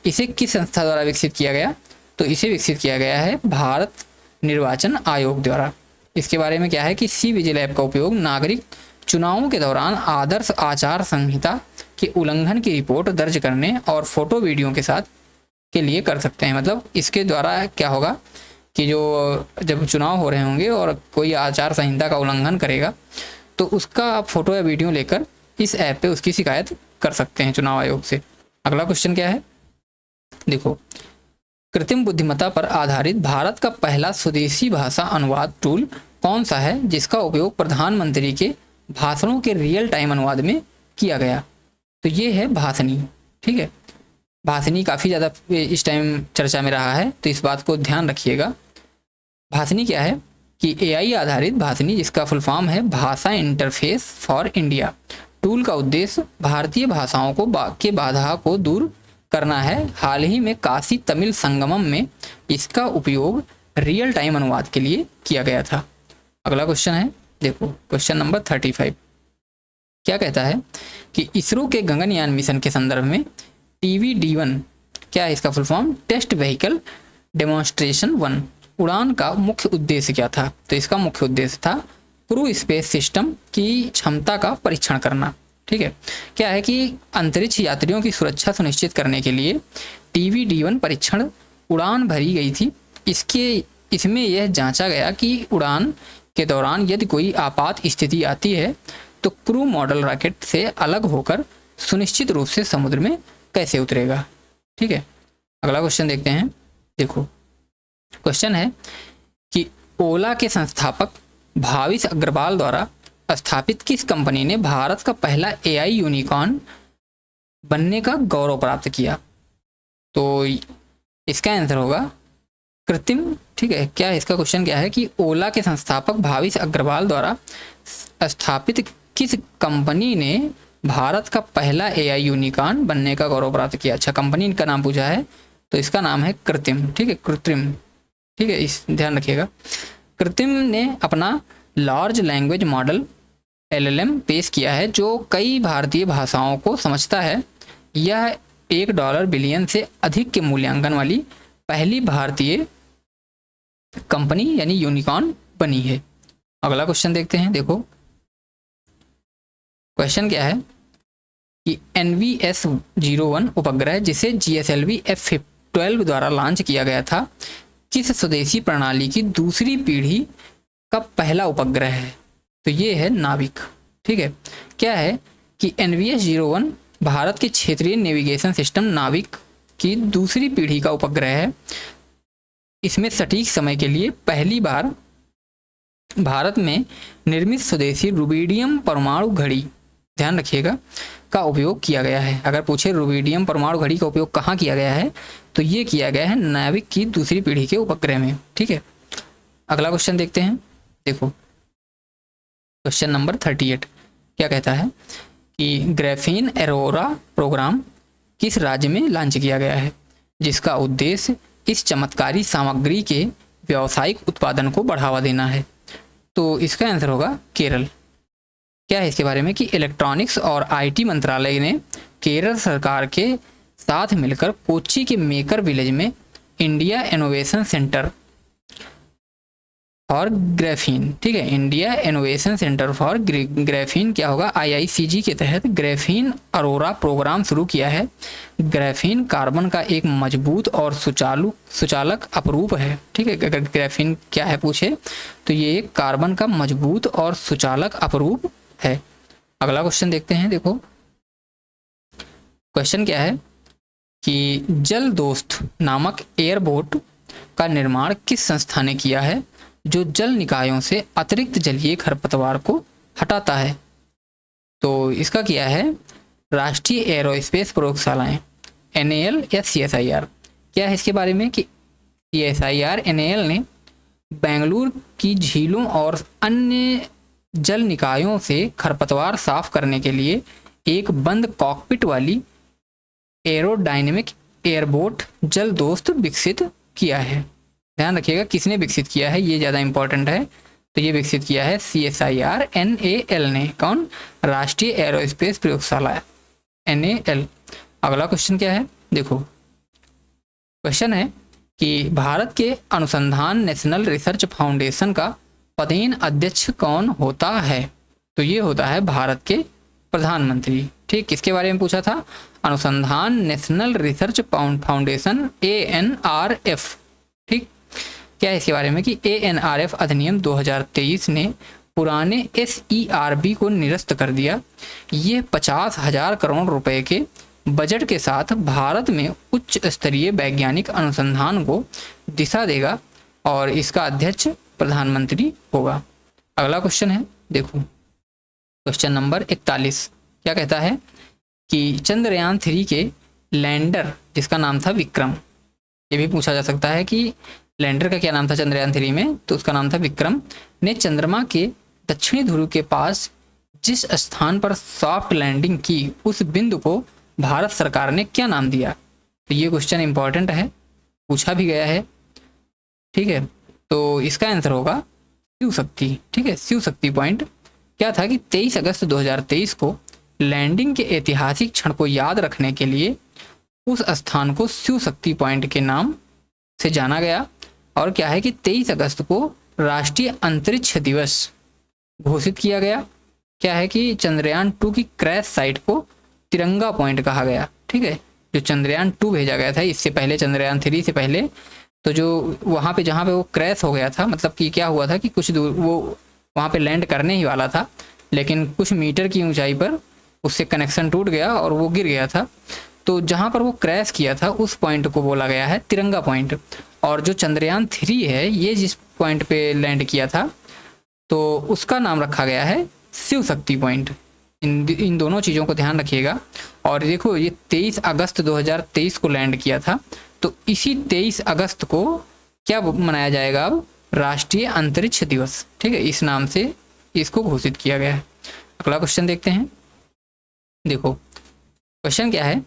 इसे किस संस्था द्वारा विकसित किया गया, तो इसे विकसित किया गया है भारत निर्वाचन आयोग द्वारा। इसके बारे में क्या है कि सी विजिल ऐप का उपयोग नागरिक चुनावों के दौरान आदर्श आचार संहिता के उल्लंघन की रिपोर्ट दर्ज करने और फोटो वीडियो के साथ के लिए कर सकते हैं। मतलब इसके द्वारा क्या होगा कि जो जब चुनाव हो रहे होंगे और कोई आचार संहिता का उल्लंघन करेगा, तो उसका आप फोटो या वीडियो लेकर इस ऐप पे उसकी शिकायत कर सकते हैं चुनाव आयोग से। अगला क्वेश्चन क्या है, देखो कृत्रिम बुद्धिमत्ता पर आधारित भारत का पहला स्वदेशी भाषा अनुवाद टूल कौन सा है जिसका उपयोग प्रधानमंत्री के भाषणों के रियल टाइम अनुवाद में किया गया, तो ये है भाषणी, ठीक है। भाषणी काफ़ी ज़्यादा इस टाइम चर्चा में रहा है, तो इस बात को ध्यान रखिएगा। भाषणी क्या है कि एआई आधारित भाषणी, जिसका फुल फॉर्म है भाषा इंटरफेस फॉर इंडिया टूल का उद्देश्य भारतीय भाषाओं को के बाधा को दूर करना है। हाल ही में काशी तमिल संगमम में इसका उपयोग रियल टाइम अनुवाद के लिए किया गया था। अगला क्वेश्चन है, देखो क्वेश्चन नंबर 35 क्या कहता है कि इसरो के गगनयान मिशन के संदर्भ में TVD-1 क्या है इसका full form, test vehicle demonstration 1 उड़ान का मुख्य उद्देश्य क्या था, तो इसका मुख्य उद्देश्य था क्रू स्पेस सिस्टम की क्षमता का परीक्षण करना, ठीक है। क्या है कि अंतरिक्ष यात्रियों की सुरक्षा सुनिश्चित करने के लिए TVD-1 परीक्षण उड़ान भरी गई थी। इसमें यह जांचा गया कि उड़ान के दौरान यदि कोई आपात स्थिति आती है तो क्रू मॉडल रॉकेट से अलग होकर सुनिश्चित रूप से समुद्र में कैसे उतरेगा, ठीक है। अगला क्वेश्चन देखते हैं, देखो क्वेश्चन है कि ओला के संस्थापक भाविश अग्रवाल द्वारा स्थापित किस कंपनी ने भारत का पहला AI यूनिकॉर्न बनने का गौरव प्राप्त किया, तो इसका आंसर होगा कृत्रिम, ठीक है। क्या इसका क्वेश्चन क्या है कि ओला के संस्थापक भाविश अग्रवाल द्वारा स्थापित किस कंपनी ने भारत का पहला AI यूनिकॉर्न बनने का गौरव प्राप्त किया। अच्छा, कंपनी का नाम पूछा है, तो इसका नाम है कृत्रिम, ठीक है, कृत्रिम, ठीक है, इस ध्यान रखिएगा। कृत्रिम ने अपना लार्ज लैंग्वेज मॉडल LLM पेश किया है जो कई भारतीय भाषाओं को समझता है। यह $1 बिलियन से अधिक के मूल्यांकन वाली पहली भारतीय कंपनी यानी यूनिकॉर्न बनी है। अगला क्वेश्चन देखते हैं, देखो क्वेश्चन क्या है कि NVS-01 उपग्रह जिसे GSLV F-12 द्वारा लॉन्च किया गया था, किस स्वदेशी प्रणाली की दूसरी पीढ़ी का पहला उपग्रह है, तो ये है नाविक, ठीक है। क्या है कि NVS-01 भारत के क्षेत्रीय नेविगेशन सिस्टम नाविक की दूसरी पीढ़ी का उपग्रह है। इसमें सटीक समय के लिए पहली बार भारत में निर्मित स्वदेशी रुबिडियम परमाणु घड़ी, ध्यान रखिएगा, का उपयोग किया गया है। अगर पूछे रुबिडियम परमाणु घड़ी का उपयोग कहाँ किया गया है, तो ये किया गया है नाविक की दूसरी पीढ़ी के उपग्रह में, ठीक है। अगला क्वेश्चन देखते हैं, देखो क्वेश्चन नंबर 38 क्या कहता है कि ग्राफीन एरोरा प्रोग्राम किस राज्य में लॉन्च किया गया है जिसका उद्देश्य इस चमत्कारी सामग्री के व्यावसायिक उत्पादन को बढ़ावा देना है, तो इसका आंसर होगा केरल। क्या है इसके बारे में कि इलेक्ट्रॉनिक्स और IT मंत्रालय ने केरल सरकार के साथ मिलकर कोच्चि के मेकर विलेज में India innovation centre for graphene, ठीक है, India innovation centre for graphene क्या होगा IICG के तहत ग्राफीन अरोरा प्रोग्राम शुरू किया है। ग्राफीन कार्बन का एक मजबूत और सुचालक अपरूप है, ठीक है। अगर ग्राफीन क्या है पूछे तो ये एक कार्बन का मजबूत और सुचालक अपरूप है। अगला क्वेश्चन देखते हैं, देखो क्वेश्चन क्या है कि जल दोस्त नामक एयरबोट का निर्माण किस संस्था ने किया है जो जल निकायों से अतिरिक्त जलीय खरपतवार को हटाता है, तो इसका किया है राष्ट्रीय एरोस्पेस प्रयोगशालाएं NAL या CSIR, क्या है इसके बारे में कि CSIR-NAL ने बेंगलुरु की झीलों और अन्य जल निकायों से खरपतवार साफ करने के लिए एक बंद कॉकपिट वाली एरोडायनेमिक एयरबोट जल दोस्त विकसित किया है। ध्यान रखिएगा किसने विकसित किया है, ये ज़्यादा इंपॉर्टेंट है। तो ये विकसित किया है CSIR-NAL ने। कौन? राष्ट्रीय एरोस्पेस प्रयोगशाला NAL। अगला क्वेश्चन क्या है, देखो क्वेश्चन है कि भारत के अनुसंधान नेशनल रिसर्च फाउंडेशन का पदेन अध्यक्ष कौन होता है? तो ये होता है भारत के प्रधानमंत्री। ठीक, किसके बारे में पूछा था? अनुसंधान नेशनल रिसर्च फाउंडेशन ANRF। ठीक, क्या है इसके बारे में कि ANRF अधिनियम 2023 ने पुराने SERB को निरस्त कर दिया। ये 50,000 करोड़ रुपए के बजट के साथ भारत में उच्च स्तरीय वैज्ञानिक अनुसंधान को दिशा देगा और इसका अध्यक्ष प्रधानमंत्री होगा। अगला क्वेश्चन है, देखो क्वेश्चन नंबर 41 क्या कहता है कि चंद्रयान 3 के लैंडर जिसका नाम था विक्रम, ये भी पूछा जा सकता है कि लैंडर का क्या नाम था चंद्रयान 3 में, तो उसका नाम था विक्रम, ने चंद्रमा के दक्षिणी ध्रुव के पास जिस स्थान पर सॉफ्ट लैंडिंग की उस बिंदु को भारत सरकार ने क्या नाम दिया? तो ये क्वेश्चन इंपॉर्टेंट है, पूछा भी गया है। ठीक है, तो इसका आंसर होगा शिव शक्ति। ठीक है, शिव शक्ति पॉइंट। क्या था कि 23 अगस्त 2023 को लैंडिंग के ऐतिहासिक क्षण को याद रखने के लिए उस स्थान को शिव शक्ति पॉइंट के नाम से जाना गया। और क्या है कि 23 अगस्त को राष्ट्रीय अंतरिक्ष दिवस घोषित किया गया। क्या है कि चंद्रयान 2 की क्रैश साइट को तिरंगा पॉइंट कहा गया। ठीक है, जो चंद्रयान 2 भेजा गया था इससे पहले, चंद्रयान 3 से पहले, तो जो वहाँ पे जहाँ पे वो क्रैश हो गया था, मतलब कि क्या हुआ था कि कुछ दूर वो वहाँ पे लैंड करने ही वाला था, लेकिन कुछ मीटर की ऊंचाई पर उससे कनेक्शन टूट गया और वो गिर गया था। तो जहाँ पर वो क्रैश किया था उस पॉइंट को बोला गया है तिरंगा पॉइंट। और जो चंद्रयान 3 है ये जिस पॉइंट पे लैंड किया था तो उसका नाम रखा गया है शिव शक्ति पॉइंट। इन दोनों चीज़ों को ध्यान रखिएगा। और देखो ये 23 अगस्त 2023 को लैंड किया था, तो इसी 23 अगस्त को क्या मनाया जाएगा अब? राष्ट्रीय अंतरिक्ष दिवस। ठीक है, इस नाम से इसको घोषित किया गया है। अगला क्वेश्चन देखते हैं। देखो क्वेश्चन क्या है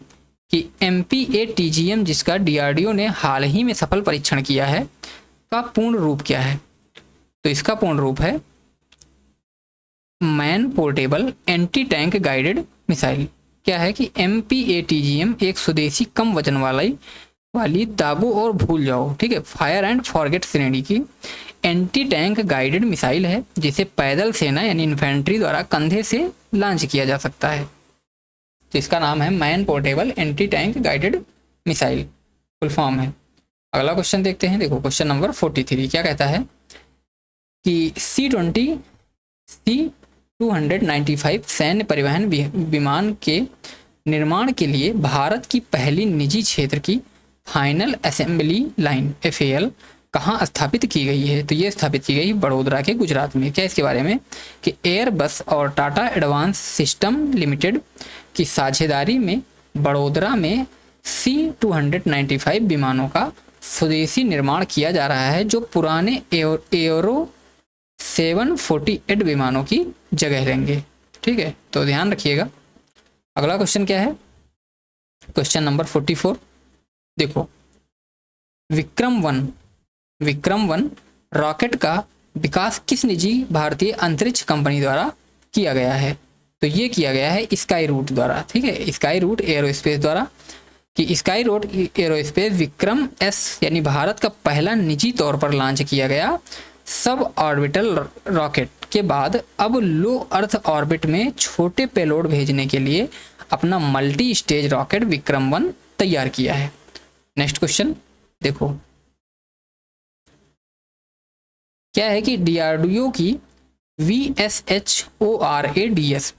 कि MPATGM जिसका DRDO ने हाल ही में सफल परीक्षण किया है का पूर्ण रूप क्या है? तो इसका पूर्ण रूप है man portable anti tank guided missile. क्या है कि MPATGM एक स्वदेशी कम वजन वाली दागो और भूल जाओ, ठीक है, फायर एंड फॉरगेट श्रेणी की एंटी टैंक गाइडेड मिसाइल है जिसे पैदल सेना यानी इन्फेंट्री द्वारा कंधे से लॉन्च किया जा सकता है। तो इसका नाम है man portable anti tank guided missile, full form है। अगला क्वेश्चन देखते हैं। देखो क्वेश्चन नंबर 43 क्या कहता है कि C-295 सैन्य परिवहन विमान के निर्माण के लिए भारत की पहली निजी क्षेत्र की फाइनल असेंबली लाइन FAL कहाँ स्थापित की गई है? तो ये स्थापित की गई बड़ोदरा के गुजरात में। क्या इसके बारे में कि एयरबस और टाटा एडवांस सिस्टम लिमिटेड की साझेदारी में बड़ोदरा में C-295 विमानों का स्वदेशी निर्माण किया जा रहा है जो पुराने एयरो 748 विमानों की जगह लेंगे। ठीक है, तो ध्यान रखिएगा। अगला क्वेश्चन क्या है? Question number 44। देखो विक्रम 1 रॉकेट का विकास किस निजी भारतीय अंतरिक्ष कंपनी द्वारा किया गया है? तो ये किया गया है स्काई रूट द्वारा। ठीक है, स्काई रूट एरोस्पेस द्वारा। कि sky root aerospace Vikram S यानी भारत का पहला निजी तौर पर लॉन्च किया गया सब ऑर्बिटल रॉकेट के बाद अब लो अर्थ ऑर्बिट में छोटे पेलोड भेजने के लिए अपना मल्टी स्टेज रॉकेट विक्रम 1 तैयार किया है। नेक्स्ट क्वेश्चन देखो क्या है कि DRDO की VSHORADS,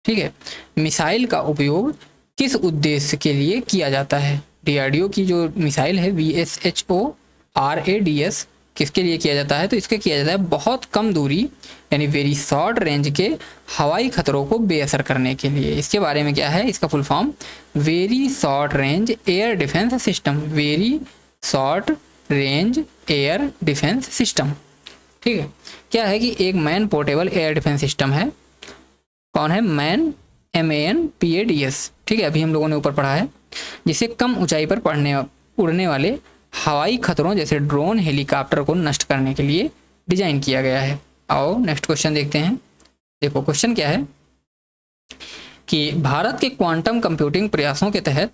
ठीक है, मिसाइल का उपयोग किस उद्देश्य के लिए किया जाता है? DRDO की जो मिसाइल है VSHORADS किसके लिए किया जाता है? तो इसका किया जाता है बहुत कम दूरी यानी वेरी शॉर्ट रेंज के हवाई खतरों को बेअसर करने के लिए। इसके बारे में क्या है, इसका full form very short range air defence system, very short range air defence system. ठीक है, क्या है कि एक man portable air defence system है। कौन है? Man, MANPADS। ठीक है, अभी हम लोगों ने ऊपर पढ़ा है, जिसे कम ऊंचाई पर उड़ने वाले हवाई खतरों जैसे ड्रोन, हेलीकॉप्टर को नष्ट करने के लिए डिजाइन किया गया है। आओ नेक्स्ट क्वेश्चन देखते हैं। देखो क्वेश्चन क्या है कि भारत के क्वांटम कंप्यूटिंग प्रयासों के तहत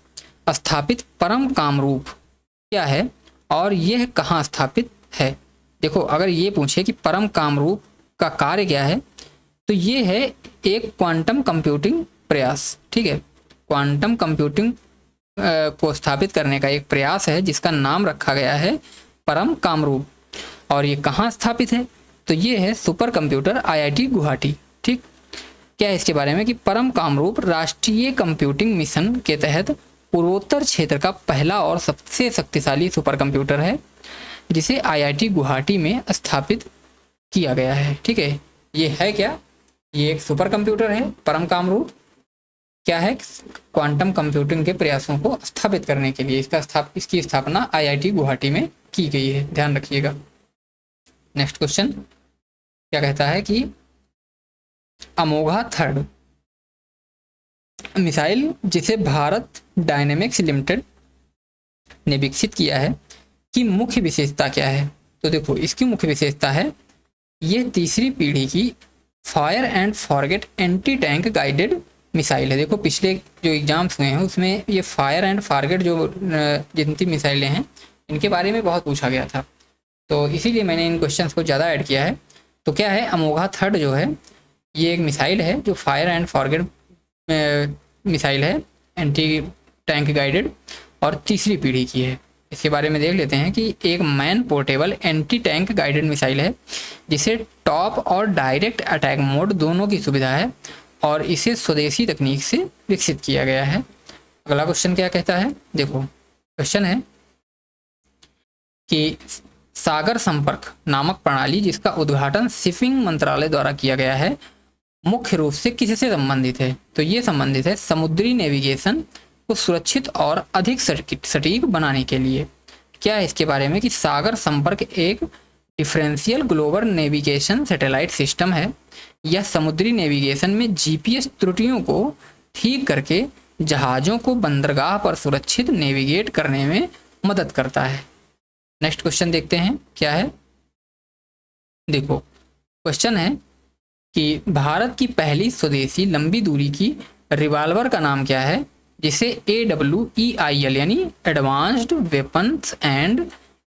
स्थापित परम कामरूप क्या है और यह कहाँ स्थापित है? देखो अगर ये पूछे कि परम कामरूप का कार्य क्या है, तो ये है एक क्वांटम कंप्यूटिंग प्रयास। ठीक है, क्वांटम कंप्यूटिंग को स्थापित करने का एक प्रयास है जिसका नाम रखा गया है परम कामरूप। और ये कहाँ स्थापित है? तो ये है सुपर कंप्यूटर IIT गुवाहाटी। ठीक, क्या है इसके बारे में कि परम कामरूप राष्ट्रीय कंप्यूटिंग मिशन के तहत पूर्वोत्तर क्षेत्र का पहला और सबसे शक्तिशाली सुपर कंप्यूटर है जिसे IIT गुवाहाटी में स्थापित किया गया है। ठीक है, ये है क्या? ये एक सुपर कंप्यूटर है परम कामरूप। क्या है? क्वांटम कंप्यूटिंग के प्रयासों को स्थापित करने के लिए इसकी स्थापना IIT गुवाहाटी में की गई है, ध्यान रखिएगा। नेक्स्ट क्वेश्चन क्या कहता है कि अमोघा थर्ड मिसाइल जिसे भारत डायनेमिक्स लिमिटेड ने विकसित किया है की मुख्य विशेषता क्या है? तो देखो इसकी मुख्य विशेषता है ये तीसरी पीढ़ी की fire and forget anti tank guided missile है। देखो पिछले जो एग्जाम्स हुए हैं उसमें ये फायर एंड फॉरगेट जो जितनी मिसाइलें हैं इनके बारे में बहुत पूछा गया था, तो इसीलिए मैंने इन क्वेश्चंस को ज़्यादा ऐड किया है। तो क्या है, अमोघा थर्ड जो है ये एक मिसाइल है जो फायर एंड फॉरगेट मिसाइल है, एंटी टैंक गाइडेड और तीसरी पीढ़ी की है। इसके बारे में देख लेते हैं कि एक man portable anti tank guided missile है जिसे टॉप और डायरेक्ट अटैक मोड दोनों की सुविधा है और इसे स्वदेशी तकनीक से विकसित किया गया है। अगला क्वेश्चन क्या कहता है? देखो क्वेश्चन है कि सागर संपर्क नामक प्रणाली जिसका उद्घाटन शिपिंग मंत्रालय द्वारा किया गया है मुख्य रूप से किससे संबंधित है? तो ये संबंधित है समुद्री नेविगेशन को सुरक्षित और अधिक सटीक बनाने के लिए। क्या है इसके बारे में कि सागर संपर्क एक differential global navigation satellite system है। यह समुद्री नेविगेशन में GPS त्रुटियों को ठीक करके जहाज़ों को बंदरगाह पर सुरक्षित नेविगेट करने में मदद करता है। नेक्स्ट क्वेश्चन देखते हैं क्या है। देखो क्वेश्चन है कि भारत की पहली स्वदेशी लंबी दूरी की रिवाल्वर का नाम क्या है जिसे AWEIL यानी advanced weapons and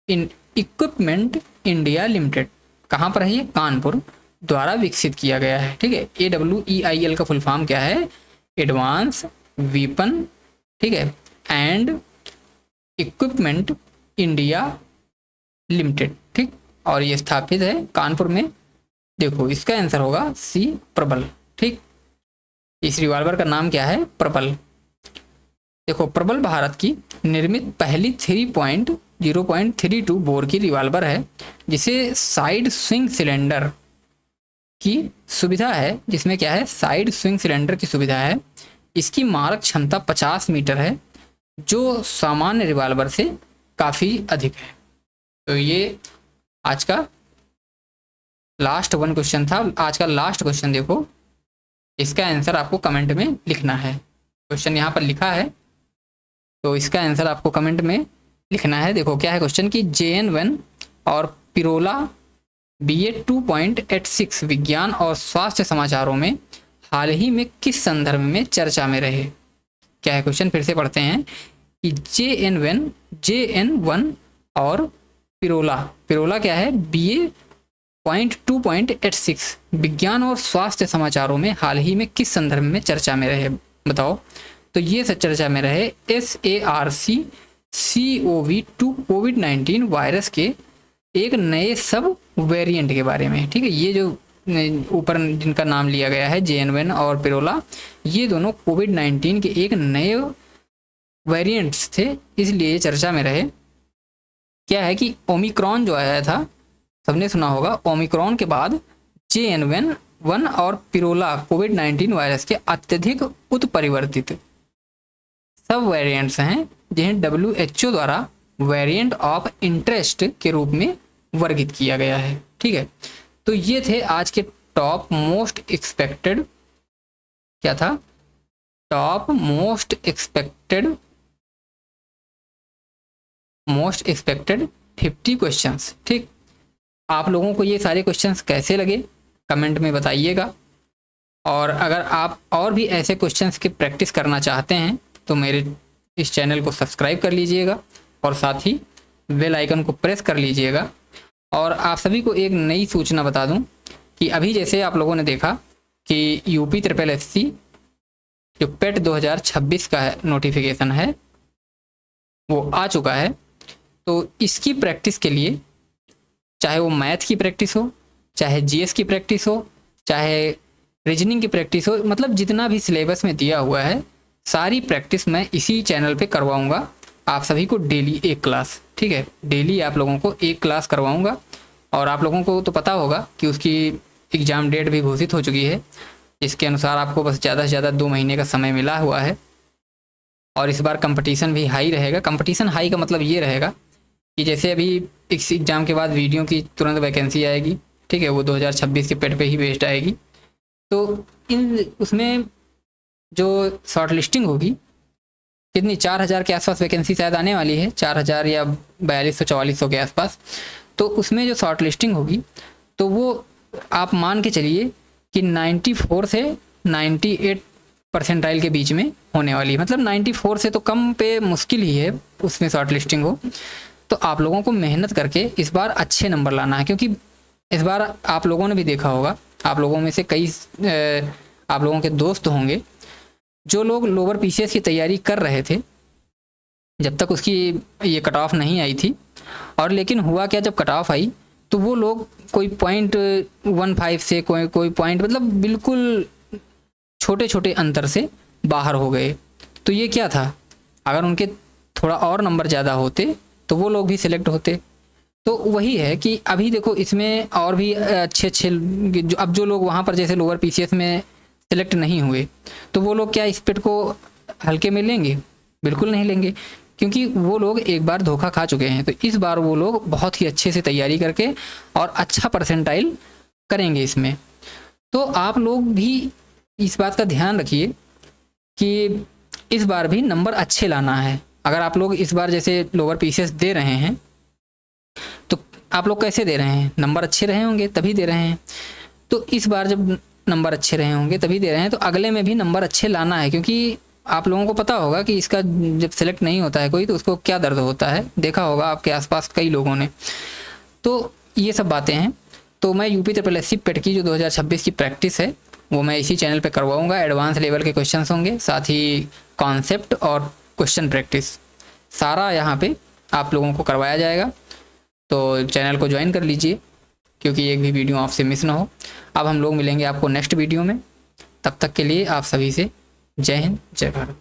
equipment India limited, कहाँ पर है ये? कानपुर, द्वारा विकसित किया गया है। ठीक है, AWEIL का फुल फॉर्म क्या है? एडवांस वेपन, ठीक है, एंड इक्विपमेंट इंडिया लिमिटेड। ठीक, और ये स्थापित है कानपुर में। देखो इसका आंसर होगा C प्रबल। ठीक, इस रिवॉल्वर का नाम क्या है? प्रबल। देखो प्रबल भारत की निर्मित पहली 3.0.32 बोर की रिवॉल्वर है जिसे साइड स्विंग सिलेंडर की सुविधा है, जिसमें क्या है? साइड स्विंग सिलेंडर की सुविधा है। इसकी मारक क्षमता 50 मीटर है जो सामान्य रिवॉल्वर से काफ़ी अधिक है। तो ये आज का लास्ट वन क्वेश्चन था। आज का लास्ट क्वेश्चन देखो, इसका आंसर आपको कमेंट में लिखना है। क्वेश्चन यहाँ पर लिखा है तो इसका आंसर आपको कमेंट में लिखना है। देखो क्या है क्वेश्चन कि JN1 और पिरोला BA 2.86 विज्ञान और स्वास्थ्य समाचारों में हाल ही में किस संदर्भ में चर्चा में रहे? क्या है क्वेश्चन, फिर से पढ़ते हैं कि JN1 और पिरोला क्या है? BA 2.86 विज्ञान और स्वास्थ्य समाचारों में हाल ही में किस संदर्भ में चर्चा में रहे? बताओ। तो ये चर्चा में रहे SARS-CoV-2 कोविड-19 वायरस के एक नए सब वेरिएंट के बारे में। ठीक है, ये जो ऊपर जिनका नाम लिया गया है JN1 और पिरोला, ये दोनों कोविड-19 के एक नए वेरिएंट्स थे, इसलिए चर्चा में रहे। क्या है कि ओमिक्रॉन जो आया था सबने सुना होगा, ओमिक्रॉन के बाद JN1 और पिरोला कोविड-19 वायरस के अत्यधिक उत्परिवर्तित सब वेरिएंट्स हैं जिन्हें WHO द्वारा वेरिएंट ऑफ इंटरेस्ट के रूप में वर्गित किया गया है। ठीक है, तो ये थे आज के टॉप मोस्ट एक्सपेक्टेड, क्या था, टॉप मोस्ट एक्सपेक्टेड 50 क्वेश्चंस। ठीक, आप लोगों को ये सारे क्वेश्चंस कैसे लगे कमेंट में बताइएगा, और अगर आप और भी ऐसे क्वेश्चंस की प्रैक्टिस करना चाहते हैं तो मेरे इस चैनल को सब्सक्राइब कर लीजिएगा और साथ ही बेल आइकन को प्रेस कर लीजिएगा। और आप सभी को एक नई सूचना बता दूं कि अभी जैसे आप लोगों ने देखा कि UPSSSC जो पेट 2026 का है नोटिफिकेशन है वो आ चुका है, तो इसकी प्रैक्टिस के लिए चाहे वो मैथ की प्रैक्टिस हो, चाहे GS की प्रैक्टिस हो, चाहे रीजनिंग की प्रैक्टिस हो, मतलब जितना भी सिलेबस में दिया हुआ है सारी प्रैक्टिस मैं इसी चैनल पे करवाऊंगा आप सभी को डेली एक क्लास। ठीक है, डेली आप लोगों को एक क्लास करवाऊंगा, और आप लोगों को तो पता होगा कि उसकी एग्ज़ाम डेट भी घोषित हो चुकी है, इसके अनुसार आपको बस ज़्यादा से ज़्यादा 2 महीने का समय मिला हुआ है। और इस बार कंपटीशन भी हाई रहेगा। कंपटीशन हाई का मतलब ये रहेगा कि जैसे अभी इस एग्ज़ाम के बाद वीडियो की तुरंत वैकेंसी आएगी, ठीक है, वो 2026 के पेट पे ही बेस्ड आएगी, तो इन उसमें जो शॉर्ट लिस्टिंग होगी कितनी 4000 के आसपास वैकेंसी शायद आने वाली है, 4000 या 4200-4400 के आसपास। तो उसमें जो शॉर्ट लिस्टिंग होगी तो वो आप मान के चलिए कि 94 से 98 परसेंटाइल के बीच में होने वाली है। मतलब 94 से तो कम पे मुश्किल ही है उसमें शॉर्ट लिस्टिंग हो। तो आप लोगों को मेहनत करके इस बार अच्छे नंबर लाना है, क्योंकि इस बार आप लोगों ने भी देखा होगा, आप लोगों में से कई आप लोगों के दोस्त होंगे जो लोग लोअर PCS की तैयारी कर रहे थे जब तक उसकी ये कट ऑफ नहीं आई थी, और लेकिन हुआ क्या, जब कट ऑफ आई तो वो लोग कोई 0.15 से कोई पॉइंट, मतलब बिल्कुल छोटे छोटे अंतर से बाहर हो गए। तो ये क्या था, अगर उनके थोड़ा और नंबर ज़्यादा होते तो वो लोग भी सिलेक्ट होते। तो वही है कि अभी देखो इसमें और भी अच्छे अब जो लोग वहाँ पर जैसे लोअर PCS में सिलेक्ट नहीं हुए तो वो लोग क्या इस पेट को हल्के में लेंगे? बिल्कुल नहीं लेंगे, क्योंकि वो लोग एक बार धोखा खा चुके हैं। तो इस बार वो लोग बहुत ही अच्छे से तैयारी करके और अच्छा परसेंटाइल करेंगे इसमें। तो आप लोग भी इस बात का ध्यान रखिए कि इस बार भी नंबर अच्छे लाना है। अगर आप लोग इस बार जैसे लोअर PCS दे रहे हैं तो आप लोग कैसे दे रहे हैं, नंबर अच्छे रहे होंगे तभी दे रहे हैं। तो इस बार जब नंबर अच्छे रहे होंगे तभी दे रहे हैं, तो अगले में भी नंबर अच्छे लाना है, क्योंकि आप लोगों को पता होगा कि इसका जब सेलेक्ट नहीं होता है कोई तो उसको क्या दर्द होता है, देखा होगा आपके आसपास कई लोगों ने। तो ये सब बातें हैं। तो मैं UPSSC पेट की जो 2026 की प्रैक्टिस है वो मैं इसी चैनल पे करवाऊंगा। एडवांस लेवल के क्वेश्चंस होंगे, साथ ही कॉन्सेप्ट और क्वेश्चन प्रैक्टिस सारा यहाँ पे आप लोगों को करवाया जाएगा। तो चैनल को ज्वाइन कर लीजिए, क्योंकि एक भी वीडियो आपसे मिस ना हो। अब हम लोग मिलेंगे आपको नेक्स्ट वीडियो में, तब तक के लिए आप सभी से जय हिंद, जय भारत।